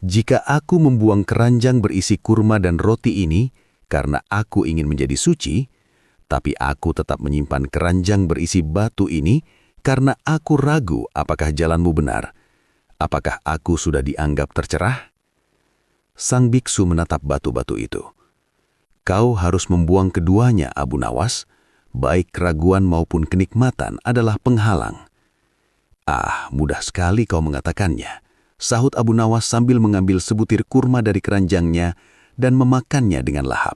"Jika aku membuang keranjang berisi kurma dan roti ini karena aku ingin menjadi suci, tapi aku tetap menyimpan keranjang berisi batu ini karena aku ragu apakah jalanmu benar, apakah aku sudah dianggap tercerah?" Sang biksu menatap batu-batu itu. "Kau harus membuang keduanya, Abu Nawas. Baik keraguan maupun kenikmatan adalah penghalang." "Ah, mudah sekali kau mengatakannya," sahut Abu Nawas sambil mengambil sebutir kurma dari keranjangnya dan memakannya dengan lahap.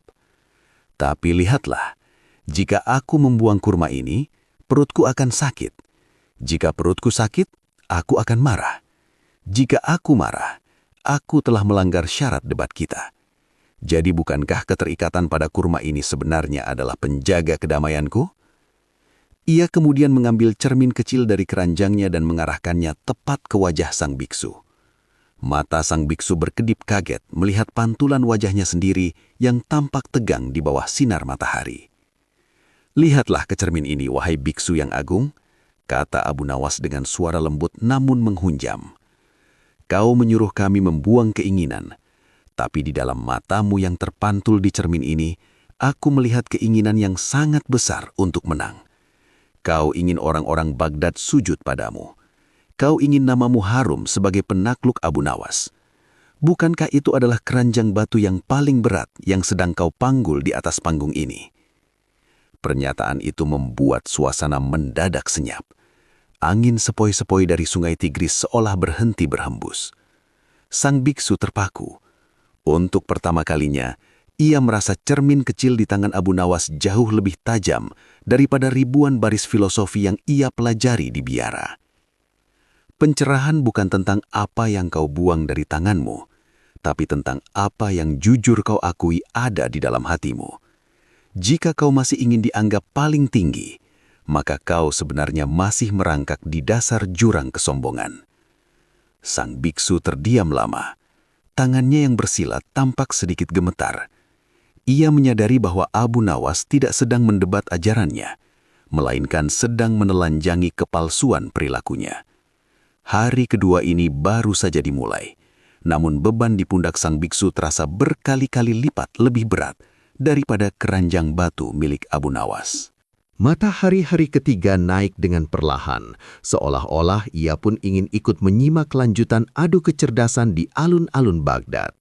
"Tapi lihatlah, jika aku membuang kurma ini, perutku akan sakit. Jika perutku sakit, aku akan marah. Jika aku marah, aku telah melanggar syarat debat kita. Jadi bukankah keterikatan pada kurma ini sebenarnya adalah penjaga kedamaianku?" Ia kemudian mengambil cermin kecil dari keranjangnya dan mengarahkannya tepat ke wajah sang biksu. Mata sang biksu berkedip kaget melihat pantulan wajahnya sendiri yang tampak tegang di bawah sinar matahari. "Lihatlah ke cermin ini, wahai biksu yang agung," kata Abu Nawas dengan suara lembut namun menghunjam. "Kau menyuruh kami membuang keinginan, tapi di dalam matamu yang terpantul di cermin ini, aku melihat keinginan yang sangat besar untuk menang. Kau ingin orang-orang Baghdad sujud padamu. Kau ingin namamu harum sebagai penakluk Abu Nawas. Bukankah itu adalah keranjang batu yang paling berat yang sedang kau panggul di atas panggung ini?" Pernyataan itu membuat suasana mendadak senyap. Angin sepoi-sepoi dari sungai Tigris seolah berhenti berhembus. Sang biksu terpaku. Untuk pertama kalinya, Ia merasa cermin kecil di tangan Abu Nawas jauh lebih tajam daripada ribuan baris filosofi yang ia pelajari di biara. Pencerahan bukan tentang apa yang kau buang dari tanganmu, tapi tentang apa yang jujur kau akui ada di dalam hatimu. Jika kau masih ingin dianggap paling tinggi, maka kau sebenarnya masih merangkak di dasar jurang kesombongan. Sang biksu terdiam lama. Tangannya yang bersilat tampak sedikit gemetar. Ia menyadari bahwa Abu Nawas tidak sedang mendebat ajarannya, melainkan sedang menelanjangi kepalsuan perilakunya. Hari kedua ini baru saja dimulai, namun beban di pundak sang biksu terasa berkali-kali lipat lebih berat daripada keranjang batu milik Abu Nawas. Matahari hari ketiga naik dengan perlahan, seolah-olah ia pun ingin ikut menyimak lanjutan adu kecerdasan di alun-alun Baghdad.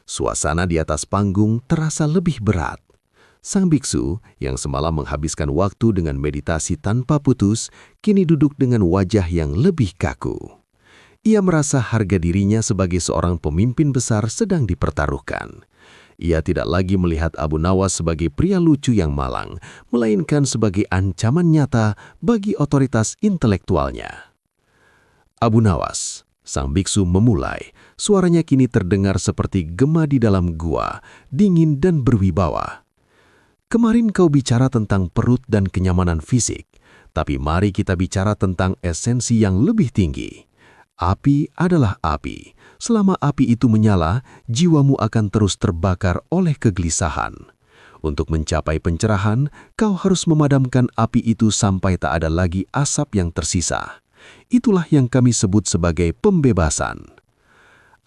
Suasana di atas panggung terasa lebih berat. Sang biksu yang semalam menghabiskan waktu dengan meditasi tanpa putus, kini duduk dengan wajah yang lebih kaku. Ia merasa harga dirinya sebagai seorang pemimpin besar sedang dipertaruhkan. Ia tidak lagi melihat Abu Nawas sebagai pria lucu yang malang, melainkan sebagai ancaman nyata bagi otoritas intelektualnya. Abu Nawas, sang biksu memulai, suaranya kini terdengar seperti gema di dalam gua, dingin dan berwibawa. Kemarin kau bicara tentang perut dan kenyamanan fisik, tapi mari kita bicara tentang esensi yang lebih tinggi. Api adalah api. Selama api itu menyala, jiwamu akan terus terbakar oleh kegelisahan. Untuk mencapai pencerahan, kau harus memadamkan api itu sampai tak ada lagi asap yang tersisa. Itulah yang kami sebut sebagai pembebasan.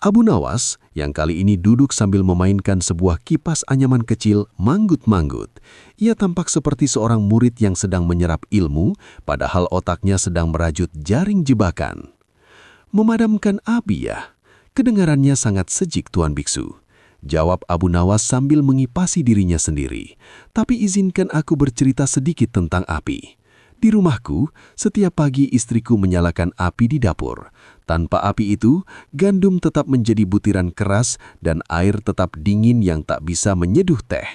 Abu Nawas, yang kali ini duduk sambil memainkan sebuah kipas anyaman kecil, manggut-manggut. Ia tampak seperti seorang murid yang sedang menyerap ilmu, padahal otaknya sedang merajut jaring jebakan. Memadamkan api ya? Kedengarannya sangat sejik Tuan Biksu. Jawab Abu Nawas sambil mengipasi dirinya sendiri. Tapi izinkan aku bercerita sedikit tentang api. Di rumahku, setiap pagi istriku menyalakan api di dapur. Tanpa api itu, gandum tetap menjadi butiran keras dan air tetap dingin yang tak bisa menyeduh teh.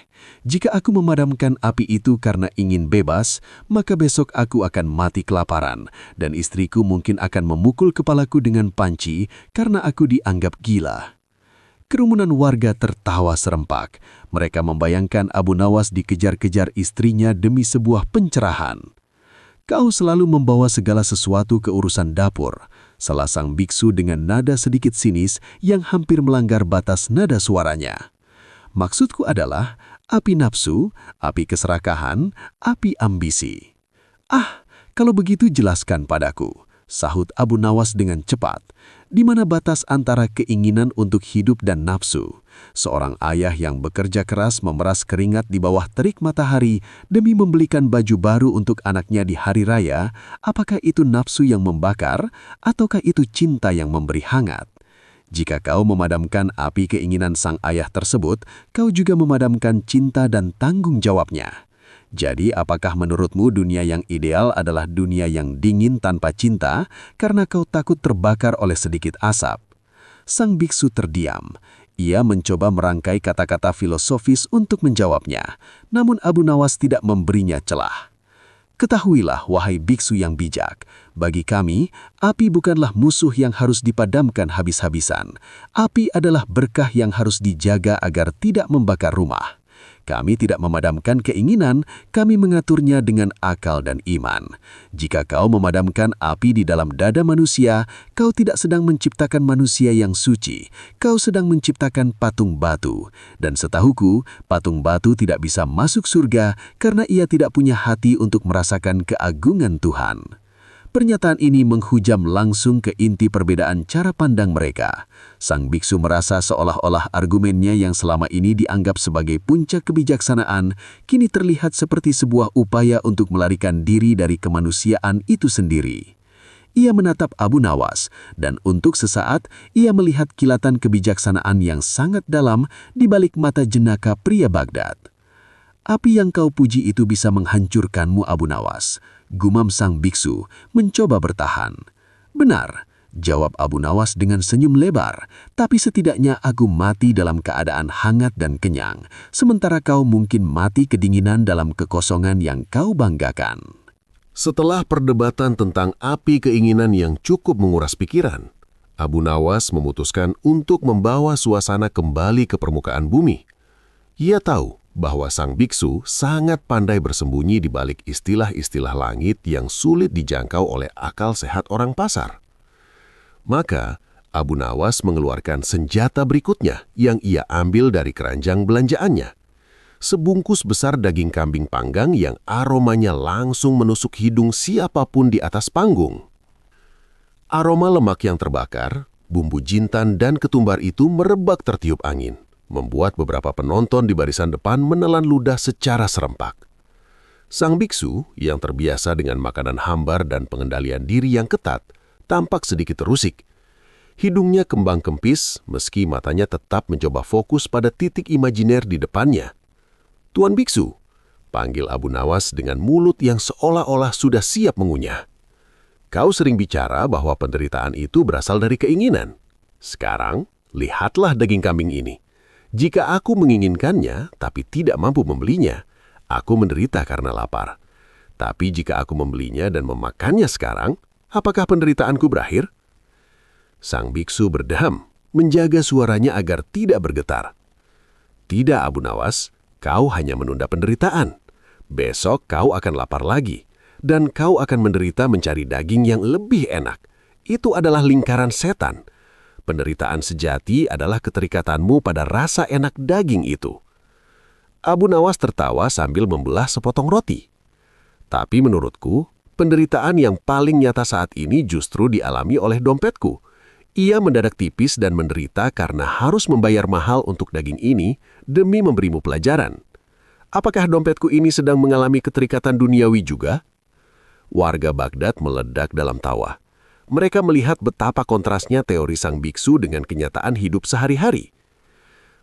Jika aku memadamkan api itu karena ingin bebas, maka besok aku akan mati kelaparan dan istriku mungkin akan memukul kepalaku dengan panci karena aku dianggap gila. Kerumunan warga tertawa serempak. Mereka membayangkan Abu Nawas dikejar-kejar istrinya demi sebuah pencerahan. Kau selalu membawa segala sesuatu ke urusan dapur, salah sang biksu dengan nada sedikit sinis yang hampir melanggar batas nada suaranya. Maksudku adalah api nafsu, api keserakahan, api ambisi. Ah, kalau begitu jelaskan padaku, sahut Abu Nawas dengan cepat. Di mana batas antara keinginan untuk hidup dan nafsu? Seorang ayah yang bekerja keras memeras keringat di bawah terik matahari demi membelikan baju baru untuk anaknya di hari raya, apakah itu nafsu yang membakar ataukah itu cinta yang memberi hangat? Jika kau memadamkan api keinginan sang ayah tersebut, kau juga memadamkan cinta dan tanggung jawabnya. Jadi apakah menurutmu dunia yang ideal adalah dunia yang dingin tanpa cinta karena kau takut terbakar oleh sedikit asap? Sang biksu terdiam. Ia mencoba merangkai kata-kata filosofis untuk menjawabnya, namun Abu Nawas tidak memberinya celah. Ketahuilah, wahai biksu yang bijak, bagi kami, api bukanlah musuh yang harus dipadamkan habis-habisan. Api adalah berkah yang harus dijaga agar tidak membakar rumah. Kami tidak memadamkan keinginan, kami mengaturnya dengan akal dan iman. Jika kau memadamkan api di dalam dada manusia, kau tidak sedang menciptakan manusia yang suci. Kau sedang menciptakan patung batu. Dan setahuku, patung batu tidak bisa masuk surga karena ia tidak punya hati untuk merasakan keagungan Tuhan. Pernyataan ini menghujam langsung ke inti perbedaan cara pandang mereka. Sang biksu merasa seolah-olah argumennya yang selama ini dianggap sebagai puncak kebijaksanaan, kini terlihat seperti sebuah upaya untuk melarikan diri dari kemanusiaan itu sendiri. Ia menatap Abu Nawas, dan untuk sesaat ia melihat kilatan kebijaksanaan yang sangat dalam di balik mata jenaka pria Baghdad. Api yang kau puji itu bisa menghancurkanmu, Abu Nawas. Gumam sang biksu, mencoba bertahan. Benar, jawab Abu Nawas dengan senyum lebar, tapi setidaknya aku mati dalam keadaan hangat dan kenyang, sementara kau mungkin mati kedinginan dalam kekosongan yang kau banggakan. Setelah perdebatan tentang api keinginan yang cukup menguras pikiran, Abu Nawas memutuskan untuk membawa suasana kembali ke permukaan bumi. Ia tahu bahwa sang biksu sangat pandai bersembunyi di balik istilah-istilah langit yang sulit dijangkau oleh akal sehat orang pasar. Maka, Abu Nawas mengeluarkan senjata berikutnya yang ia ambil dari keranjang belanjaannya. Sebungkus besar daging kambing panggang yang aromanya langsung menusuk hidung siapapun di atas panggung. Aroma lemak yang terbakar, bumbu jintan dan ketumbar itu merebak tertiup angin, membuat beberapa penonton di barisan depan menelan ludah secara serempak. Sang biksu yang terbiasa dengan makanan hambar dan pengendalian diri yang ketat, tampak sedikit terusik. Hidungnya kembang kempis meski matanya tetap mencoba fokus pada titik imajiner di depannya. "Tuan biksu," panggil Abu Nawas dengan mulut yang seolah-olah sudah siap mengunyah. "Kau sering bicara bahwa penderitaan itu berasal dari keinginan. Sekarang, lihatlah daging kambing ini. Jika aku menginginkannya tapi tidak mampu membelinya, aku menderita karena lapar. Tapi jika aku membelinya dan memakannya sekarang, apakah penderitaanku berakhir?" Sang biksu berdeham, menjaga suaranya agar tidak bergetar. "Tidak, Abu Nawas, kau hanya menunda penderitaan. Besok kau akan lapar lagi, dan kau akan menderita mencari daging yang lebih enak. Itu adalah lingkaran setan. Penderitaan sejati adalah keterikatanmu pada rasa enak daging itu." Abu Nawas tertawa sambil membelah sepotong roti. "Tapi menurutku, penderitaan yang paling nyata saat ini justru dialami oleh dompetku. Ia mendadak tipis dan menderita karena harus membayar mahal untuk daging ini demi memberimu pelajaran. Apakah dompetku ini sedang mengalami keterikatan duniawi juga?" Warga Baghdad meledak dalam tawa. Mereka melihat betapa kontrasnya teori sang biksu dengan kenyataan hidup sehari-hari.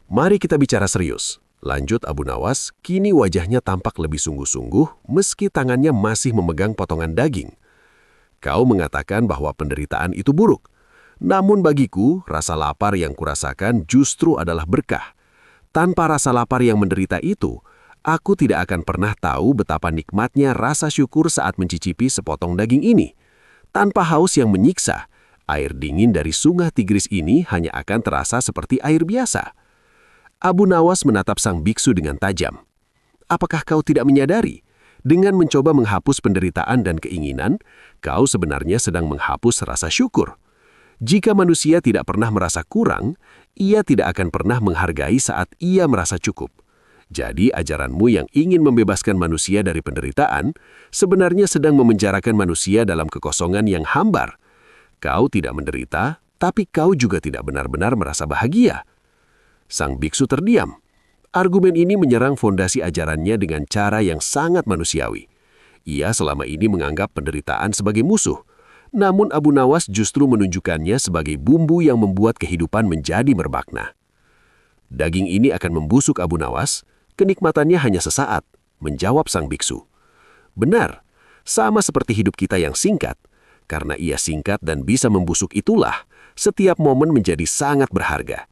"Mari kita bicara serius," lanjut Abu Nawas, kini wajahnya tampak lebih sungguh-sungguh meski tangannya masih memegang potongan daging. "Kau mengatakan bahwa penderitaan itu buruk. Namun bagiku, rasa lapar yang kurasakan justru adalah berkah. Tanpa rasa lapar yang menderita itu, aku tidak akan pernah tahu betapa nikmatnya rasa syukur saat mencicipi sepotong daging ini. Tanpa haus yang menyiksa, air dingin dari sungai Tigris ini hanya akan terasa seperti air biasa." Abu Nawas menatap sang biksu dengan tajam. "Apakah kau tidak menyadari? Dengan mencoba menghapus penderitaan dan keinginan, kau sebenarnya sedang menghapus rasa syukur. Jika manusia tidak pernah merasa kurang, ia tidak akan pernah menghargai saat ia merasa cukup. Jadi ajaranmu yang ingin membebaskan manusia dari penderitaan sebenarnya sedang memenjarakan manusia dalam kekosongan yang hambar. Kau tidak menderita, tapi kau juga tidak benar-benar merasa bahagia." Sang biksu terdiam. Argumen ini menyerang fondasi ajarannya dengan cara yang sangat manusiawi. Ia selama ini menganggap penderitaan sebagai musuh, namun Abu Nawas justru menunjukkannya sebagai bumbu yang membuat kehidupan menjadi bermakna. "Daging ini akan membusuk, Abu Nawas. Kenikmatannya hanya sesaat," menjawab sang biksu. "Benar, sama seperti hidup kita yang singkat. Karena ia singkat dan bisa membusuk itulah, setiap momen menjadi sangat berharga.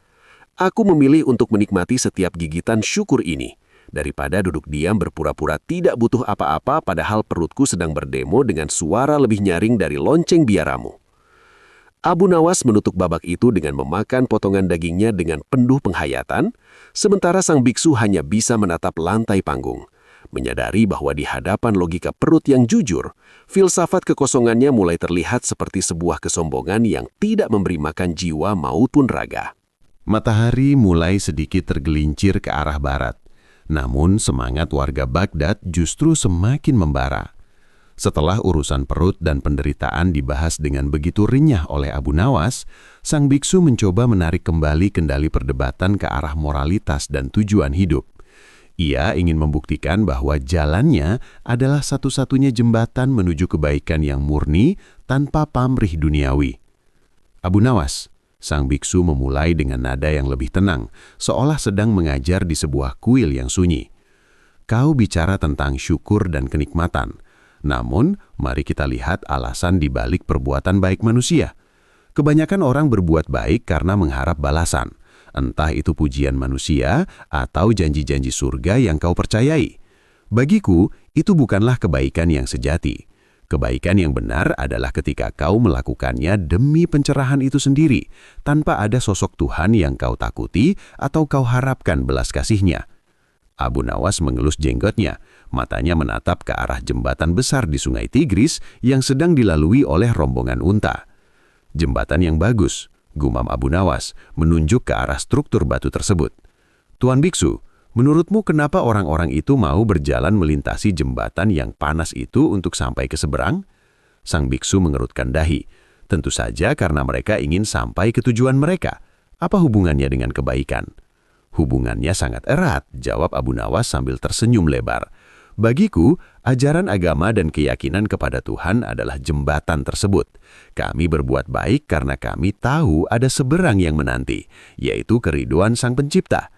Aku memilih untuk menikmati setiap gigitan syukur ini, daripada duduk diam berpura-pura tidak butuh apa-apa padahal perutku sedang berdemo dengan suara lebih nyaring dari lonceng biaramu." Abu Nawas menutup babak itu dengan memakan potongan dagingnya dengan penuh penghayatan, sementara sang biksu hanya bisa menatap lantai panggung, menyadari bahwa di hadapan logika perut yang jujur, filsafat kekosongannya mulai terlihat seperti sebuah kesombongan yang tidak memberi makan jiwa maupun raga. Matahari mulai sedikit tergelincir ke arah barat, namun semangat warga Baghdad justru semakin membara. Setelah urusan perut dan penderitaan dibahas dengan begitu renyah oleh Abu Nawas, sang biksu mencoba menarik kembali kendali perdebatan ke arah moralitas dan tujuan hidup. Ia ingin membuktikan bahwa jalannya adalah satu-satunya jembatan menuju kebaikan yang murni tanpa pamrih duniawi. "Abu Nawas," sang biksu memulai dengan nada yang lebih tenang, seolah sedang mengajar di sebuah kuil yang sunyi. "Kau bicara tentang syukur dan kenikmatan. Namun, mari kita lihat alasan di balik perbuatan baik manusia. Kebanyakan orang berbuat baik karena mengharap balasan, entah itu pujian manusia atau janji-janji surga yang kau percayai. Bagiku, itu bukanlah kebaikan yang sejati. Kebaikan yang benar adalah ketika kau melakukannya demi pencerahan itu sendiri, tanpa ada sosok Tuhan yang kau takuti atau kau harapkan belas kasihnya. Abu Nawas mengelus jenggotnya, matanya menatap ke arah jembatan besar di Sungai Tigris yang sedang dilalui oleh rombongan unta. Jembatan yang bagus, gumam Abu Nawas, menunjuk ke arah struktur batu tersebut. Tuan Biksu, menurutmu kenapa orang-orang itu mau berjalan melintasi jembatan yang panas itu untuk sampai ke seberang? Sang biksu mengerutkan dahi. Tentu saja karena mereka ingin sampai ke tujuan mereka. Apa hubungannya dengan kebaikan? Hubungannya sangat erat, jawab Abu Nawas sambil tersenyum lebar. Bagiku, ajaran agama dan keyakinan kepada Tuhan adalah jembatan tersebut. Kami berbuat baik karena kami tahu ada seberang yang menanti, yaitu keriduan Sang Pencipta.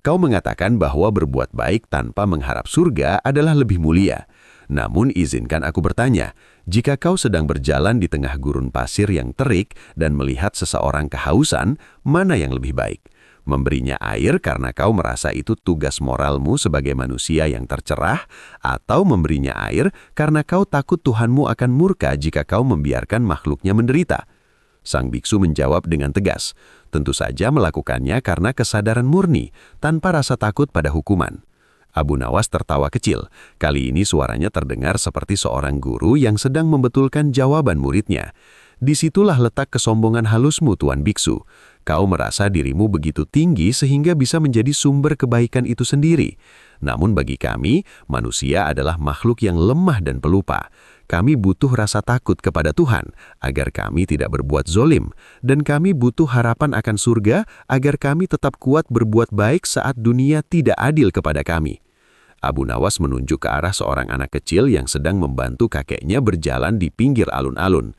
Kau mengatakan bahwa berbuat baik tanpa mengharap surga adalah lebih mulia. Namun izinkan aku bertanya, jika kau sedang berjalan di tengah gurun pasir yang terik dan melihat seseorang kehausan, mana yang lebih baik? Memberinya air karena kau merasa itu tugas moralmu sebagai manusia yang tercerah, atau memberinya air karena kau takut Tuhanmu akan murka jika kau membiarkan makhluknya menderita? Sang biksu menjawab dengan tegas, tentu saja melakukannya karena kesadaran murni, tanpa rasa takut pada hukuman. Abu Nawas tertawa kecil. Kali ini suaranya terdengar seperti seorang guru yang sedang membetulkan jawaban muridnya. Disitulah letak kesombongan halusmu, Tuan Biksu. Kau merasa dirimu begitu tinggi sehingga bisa menjadi sumber kebaikan itu sendiri. Namun bagi kami, manusia adalah makhluk yang lemah dan pelupa. Kami butuh rasa takut kepada Tuhan agar kami tidak berbuat zolim, dan kami butuh harapan akan surga agar kami tetap kuat berbuat baik saat dunia tidak adil kepada kami. Abu Nawas menunjuk ke arah seorang anak kecil yang sedang membantu kakeknya berjalan di pinggir alun-alun.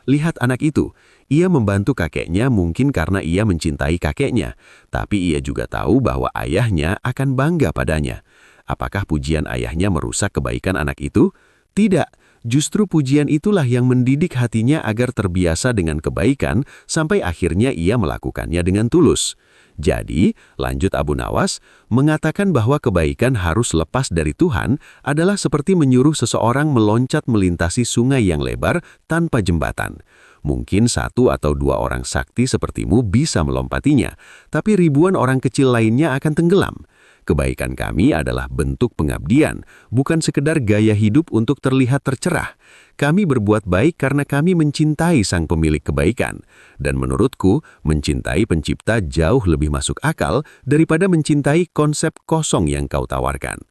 Lihat anak itu, ia membantu kakeknya mungkin karena ia mencintai kakeknya, tapi ia juga tahu bahwa ayahnya akan bangga padanya. Apakah pujian ayahnya merusak kebaikan anak itu? Tidak, justru pujian itulah yang mendidik hatinya agar terbiasa dengan kebaikan sampai akhirnya ia melakukannya dengan tulus. Jadi, lanjut Abu Nawas, mengatakan bahwa kebaikan harus lepas dari Tuhan adalah seperti menyuruh seseorang meloncat melintasi sungai yang lebar tanpa jembatan. Mungkin 1 atau 2 orang sakti sepertimu bisa melompatinya, tapi ribuan orang kecil lainnya akan tenggelam. Kebaikan kami adalah bentuk pengabdian, bukan sekedar gaya hidup untuk terlihat tercerah. Kami berbuat baik karena kami mencintai Sang Pemilik kebaikan. Dan menurutku, mencintai Pencipta jauh lebih masuk akal daripada mencintai konsep kosong yang kau tawarkan.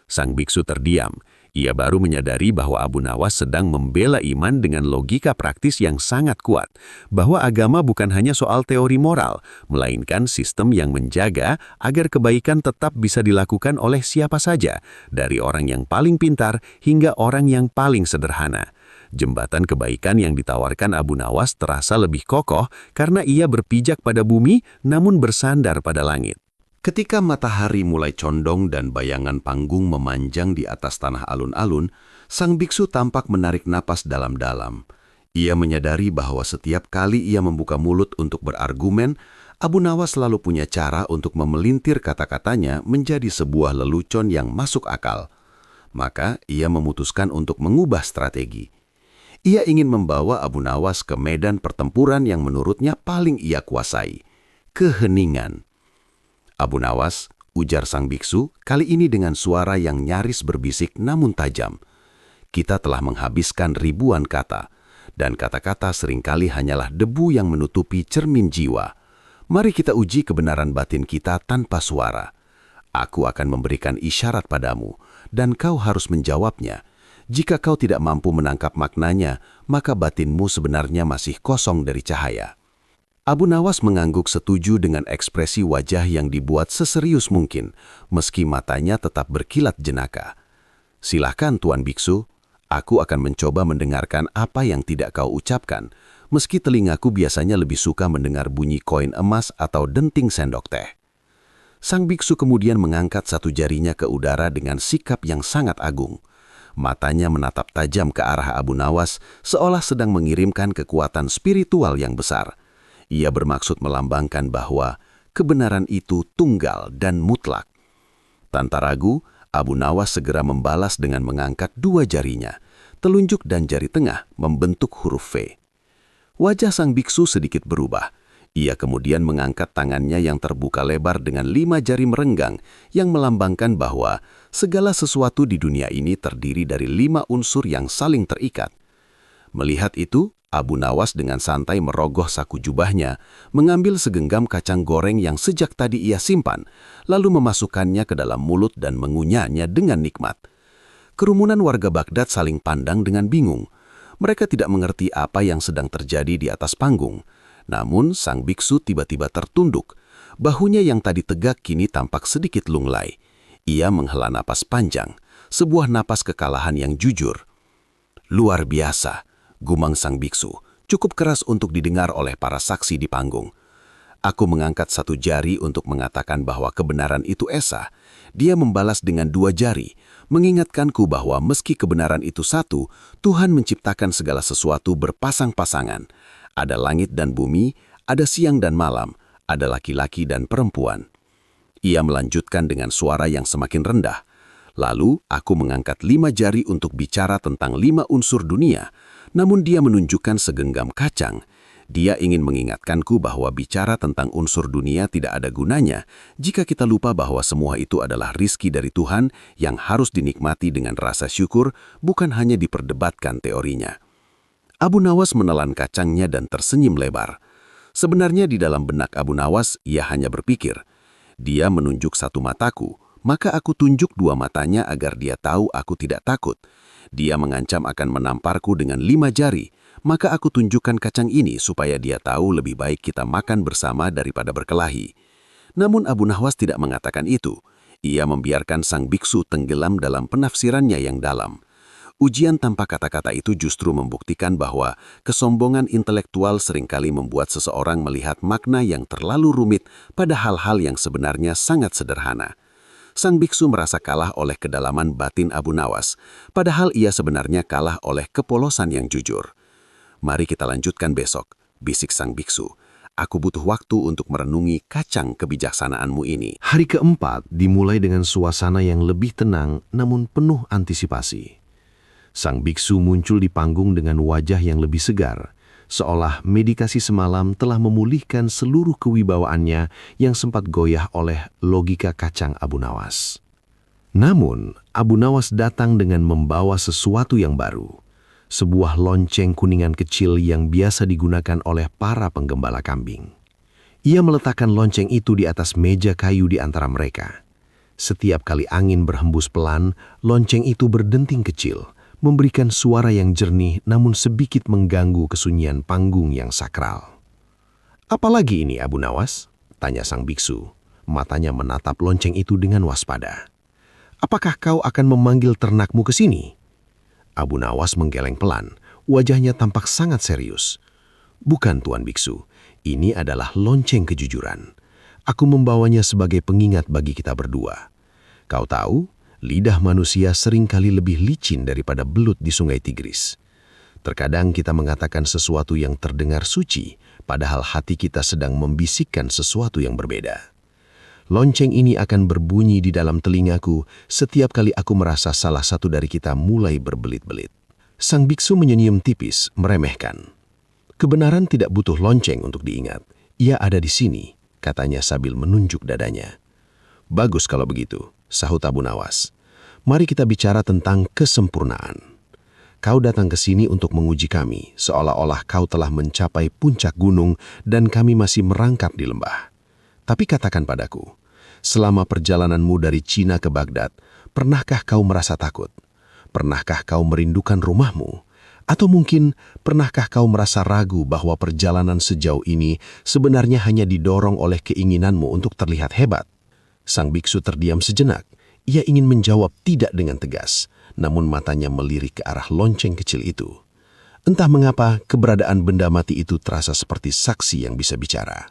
Sang biksu terdiam. Ia baru menyadari bahwa Abu Nawas sedang membela iman dengan logika praktis yang sangat kuat, bahwa agama bukan hanya soal teori moral, melainkan sistem yang menjaga agar kebaikan tetap bisa dilakukan oleh siapa saja, dari orang yang paling pintar hingga orang yang paling sederhana. Jembatan kebaikan yang ditawarkan Abu Nawas terasa lebih kokoh karena ia berpijak pada bumi namun bersandar pada langit. Ketika matahari mulai condong dan bayangan panggung memanjang di atas tanah alun-alun, sang biksu tampak menarik napas dalam-dalam. Ia menyadari bahwa setiap kali ia membuka mulut untuk berargumen, Abu Nawas selalu punya cara untuk memelintir kata-katanya menjadi sebuah lelucon yang masuk akal. Maka ia memutuskan untuk mengubah strategi. Ia ingin membawa Abu Nawas ke medan pertempuran yang menurutnya paling ia kuasai, keheningan. Abu Nawas, ujar sang biksu, kali ini dengan suara yang nyaris berbisik namun tajam. Kita telah menghabiskan ribuan kata, dan kata-kata seringkali hanyalah debu yang menutupi cermin jiwa. Mari kita uji kebenaran batin kita tanpa suara. Aku akan memberikan isyarat padamu, dan kau harus menjawabnya. Jika kau tidak mampu menangkap maknanya, maka batinmu sebenarnya masih kosong dari cahaya. Abu Nawas mengangguk setuju dengan ekspresi wajah yang dibuat seserius mungkin, meski matanya tetap berkilat jenaka. Silahkan Tuan Biksu, aku akan mencoba mendengarkan apa yang tidak kau ucapkan, meski telingaku biasanya lebih suka mendengar bunyi koin emas atau denting sendok teh. Sang biksu kemudian mengangkat satu jarinya ke udara dengan sikap yang sangat agung. Matanya menatap tajam ke arah Abu Nawas, seolah sedang mengirimkan kekuatan spiritual yang besar. Ia bermaksud melambangkan bahwa kebenaran itu tunggal dan mutlak. Tanpa ragu, Abu Nawas segera membalas dengan mengangkat dua jarinya, telunjuk dan jari tengah membentuk huruf V. Wajah sang biksu sedikit berubah. Ia kemudian mengangkat tangannya yang terbuka lebar dengan 5 jari merenggang yang melambangkan bahwa segala sesuatu di dunia ini terdiri dari 5 unsur yang saling terikat. Melihat itu, Abu Nawas dengan santai merogoh saku jubahnya, mengambil segenggam kacang goreng yang sejak tadi ia simpan, lalu memasukkannya ke dalam mulut dan mengunyahnya dengan nikmat. Kerumunan warga Baghdad saling pandang dengan bingung. Mereka tidak mengerti apa yang sedang terjadi di atas panggung. Namun sang biksu tiba-tiba tertunduk. Bahunya yang tadi tegak kini tampak sedikit lunglai. Ia menghela napas panjang, sebuah napas kekalahan yang jujur. Luar biasa, gumang sang biksu, cukup keras untuk didengar oleh para saksi di panggung. Aku mengangkat satu jari untuk mengatakan bahwa kebenaran itu esa. Dia membalas dengan 2 jari, mengingatkanku bahwa meski kebenaran itu satu, Tuhan menciptakan segala sesuatu berpasang-pasangan. Ada langit dan bumi, ada siang dan malam, ada laki-laki dan perempuan. Ia melanjutkan dengan suara yang semakin rendah. Lalu, aku mengangkat 5 jari untuk bicara tentang 5 unsur dunia, namun dia menunjukkan segenggam kacang. Dia ingin mengingatkanku bahwa bicara tentang unsur dunia tidak ada gunanya jika kita lupa bahwa semua itu adalah rizki dari Tuhan yang harus dinikmati dengan rasa syukur, bukan hanya diperdebatkan teorinya. Abu Nawas menelan kacangnya dan tersenyum lebar. Sebenarnya di dalam benak Abu Nawas, ia hanya berpikir. Dia menunjuk satu mataku, maka aku tunjuk 2 matanya agar dia tahu aku tidak takut. Dia mengancam akan menamparku dengan 5 jari, maka aku tunjukkan kacang ini supaya dia tahu lebih baik kita makan bersama daripada berkelahi. Namun Abu Nawas tidak mengatakan itu. Ia membiarkan sang biksu tenggelam dalam penafsirannya yang dalam. Ujian tanpa kata-kata itu justru membuktikan bahwa kesombongan intelektual seringkali membuat seseorang melihat makna yang terlalu rumit pada hal-hal yang sebenarnya sangat sederhana. Sang biksu merasa kalah oleh kedalaman batin Abu Nawas, padahal ia sebenarnya kalah oleh kepolosan yang jujur. Mari kita lanjutkan besok, bisik sang biksu. Aku butuh waktu untuk merenungi kacang kebijaksanaanmu ini. Hari keempat dimulai dengan suasana yang lebih tenang namun penuh antisipasi. Sang biksu muncul di panggung dengan wajah yang lebih segar, seolah meditasi semalam telah memulihkan seluruh kewibawaannya yang sempat goyah oleh logika kacang Abu Nawas. Namun, Abu Nawas datang dengan membawa sesuatu yang baru, sebuah lonceng kuningan kecil yang biasa digunakan oleh para penggembala kambing. Ia meletakkan lonceng itu di atas meja kayu di antara mereka. Setiap kali angin berhembus pelan, lonceng itu berdenting kecil, memberikan suara yang jernih namun sedikit mengganggu kesunyian panggung yang sakral. "Apalagi ini, Abu Nawas?" tanya sang biksu. Matanya menatap lonceng itu dengan waspada. "Apakah kau akan memanggil ternakmu ke sini?" Abu Nawas menggeleng pelan, wajahnya tampak sangat serius. "Bukan, Tuan Biksu, ini adalah lonceng kejujuran. Aku membawanya sebagai pengingat bagi kita berdua. Kau tahu, lidah manusia seringkali lebih licin daripada belut di sungai Tigris. Terkadang kita mengatakan sesuatu yang terdengar suci, padahal hati kita sedang membisikkan sesuatu yang berbeda. Lonceng ini akan berbunyi di dalam telingaku setiap kali aku merasa salah satu dari kita mulai berbelit-belit." Sang biksu menyenyum tipis, meremehkan. "Kebenaran tidak butuh lonceng untuk diingat. Ia ada di sini," katanya sambil menunjuk dadanya. "Bagus kalau begitu," sahut Abu Nawas. "Mari kita bicara tentang kesempurnaan. Kau datang ke sini untuk menguji kami, seolah-olah kau telah mencapai puncak gunung dan kami masih merangkap di lembah. Tapi katakan padaku, selama perjalananmu dari Cina ke Baghdad, pernahkah kau merasa takut? Pernahkah kau merindukan rumahmu? Atau mungkin pernahkah kau merasa ragu bahwa perjalanan sejauh ini sebenarnya hanya didorong oleh keinginanmu untuk terlihat hebat?" Sang biksu terdiam sejenak. Ia ingin menjawab tidak dengan tegas, namun matanya melirik ke arah lonceng kecil itu. Entah mengapa keberadaan benda mati itu terasa seperti saksi yang bisa bicara.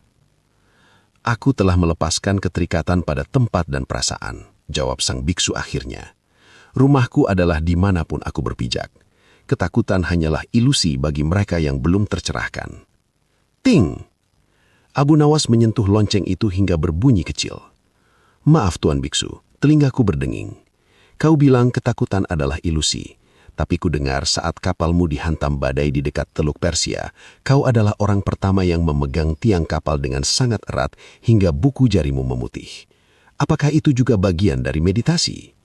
"Aku telah melepaskan keterikatan pada tempat dan perasaan," jawab sang biksu akhirnya. "Rumahku adalah dimanapun aku berpijak. Ketakutan hanyalah ilusi bagi mereka yang belum tercerahkan." Ting! Abu Nawas menyentuh lonceng itu hingga berbunyi kecil. Maaf Tuan Biksu, telingaku berdenging. Kau bilang ketakutan adalah ilusi, tapi ku dengar saat kapalmu dihantam badai di dekat Teluk Persia, kau adalah orang pertama yang memegang tiang kapal dengan sangat erat hingga buku jarimu memutih. Apakah itu juga bagian dari meditasi?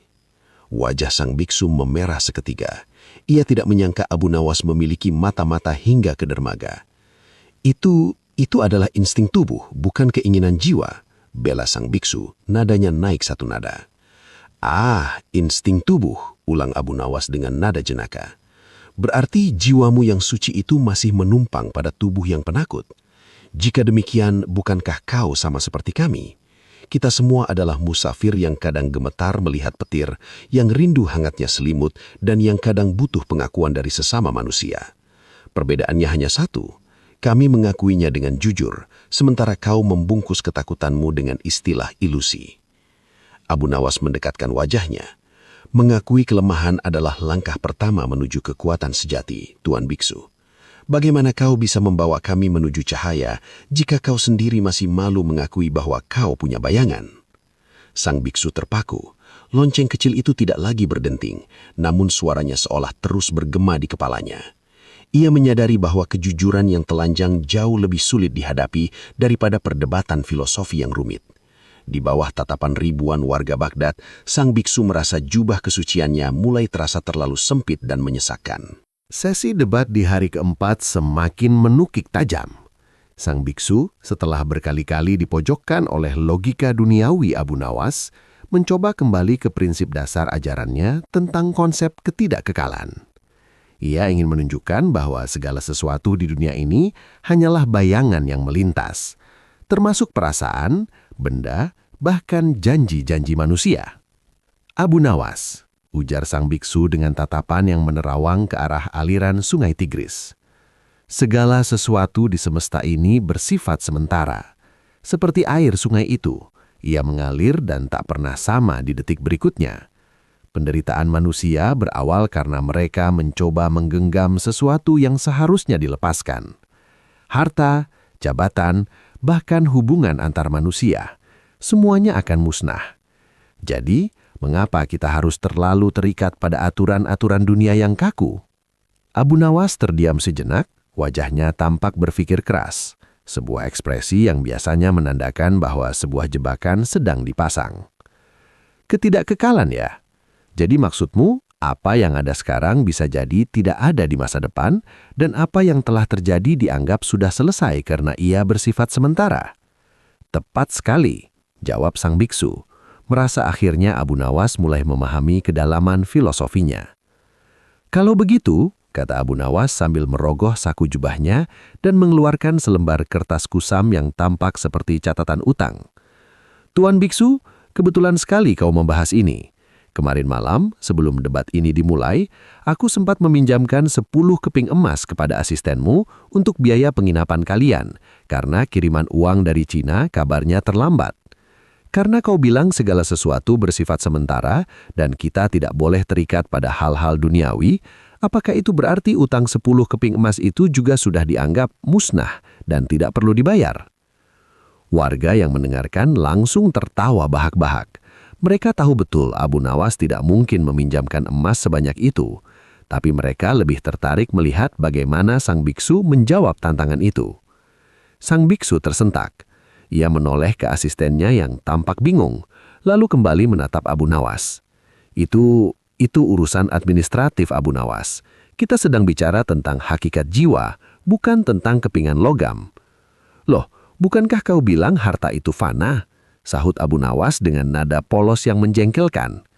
Wajah sang biksu memerah seketika. Ia tidak menyangka Abu Nawas memiliki mata-mata hingga ke dermaga. Itu adalah insting tubuh, bukan keinginan jiwa, bela sang biksu, nadanya naik satu nada. Ah, insting tubuh, ulang Abu Nawas dengan nada jenaka. Berarti jiwamu yang suci itu masih menumpang pada tubuh yang penakut. Jika demikian, bukankah kau sama seperti kami? Kita semua adalah musafir yang kadang gemetar melihat petir, yang rindu hangatnya selimut, dan yang kadang butuh pengakuan dari sesama manusia. Perbedaannya hanya satu. Kami mengakuinya dengan jujur, sementara kau membungkus ketakutanmu dengan istilah ilusi. Abu Nawas mendekatkan wajahnya. Mengakui kelemahan adalah langkah pertama menuju kekuatan sejati, Tuan Biksu. Bagaimana kau bisa membawa kami menuju cahaya jika kau sendiri masih malu mengakui bahwa kau punya bayangan? Sang biksu terpaku. Lonceng kecil itu tidak lagi berdenting, namun suaranya seolah terus bergema di kepalanya. Ia menyadari bahwa kejujuran yang telanjang jauh lebih sulit dihadapi daripada perdebatan filosofi yang rumit. Di bawah tatapan ribuan warga Baghdad, sang biksu merasa jubah kesuciannya mulai terasa terlalu sempit dan menyesakkan. Sesi debat di hari keempat semakin menukik tajam. Sang biksu, setelah berkali-kali dipojokkan oleh logika duniawi Abu Nawas, mencoba kembali ke prinsip dasar ajarannya tentang konsep ketidakkekalan. Ia ingin menunjukkan bahwa segala sesuatu di dunia ini hanyalah bayangan yang melintas, termasuk perasaan, benda, bahkan janji-janji manusia. Abu Nawas, ujar sang biksu dengan tatapan yang menerawang ke arah aliran sungai Tigris. Segala sesuatu di semesta ini bersifat sementara. Seperti air sungai itu, ia mengalir dan tak pernah sama di detik berikutnya. Penderitaan manusia berawal karena mereka mencoba menggenggam sesuatu yang seharusnya dilepaskan. Harta, jabatan, bahkan hubungan antar manusia, semuanya akan musnah. Jadi, mengapa kita harus terlalu terikat pada aturan-aturan dunia yang kaku? Abu Nawas terdiam sejenak, wajahnya tampak berpikir keras, sebuah ekspresi yang biasanya menandakan bahwa sebuah jebakan sedang dipasang. Ketidakkekalan ya? Jadi maksudmu, apa yang ada sekarang bisa jadi tidak ada di masa depan, dan apa yang telah terjadi dianggap sudah selesai karena ia bersifat sementara? Tepat sekali, jawab sang biksu. Merasa akhirnya Abu Nawas mulai memahami kedalaman filosofinya. Kalau begitu, kata Abu Nawas sambil merogoh saku jubahnya dan mengeluarkan selembar kertas kusam yang tampak seperti catatan utang. Tuan biksu, kebetulan sekali kau membahas ini. Kemarin malam, sebelum debat ini dimulai, aku sempat meminjamkan 10 keping emas kepada asistenmu untuk biaya penginapan kalian, karena kiriman uang dari Cina kabarnya terlambat. Karena kau bilang segala sesuatu bersifat sementara dan kita tidak boleh terikat pada hal-hal duniawi, apakah itu berarti utang 10 keping emas itu juga sudah dianggap musnah dan tidak perlu dibayar? Warga yang mendengarkan langsung tertawa bahak-bahak. Mereka tahu betul Abu Nawas tidak mungkin meminjamkan emas sebanyak itu, tapi mereka lebih tertarik melihat bagaimana sang biksu menjawab tantangan itu. Sang biksu tersentak. Ia menoleh ke asistennya yang tampak bingung, lalu kembali menatap Abu Nawas. Itu urusan administratif Abu Nawas. Kita sedang bicara tentang hakikat jiwa, bukan tentang kepingan logam. Loh, bukankah kau bilang harta itu fana? Sahut Abu Nawas dengan nada polos yang menjengkelkan.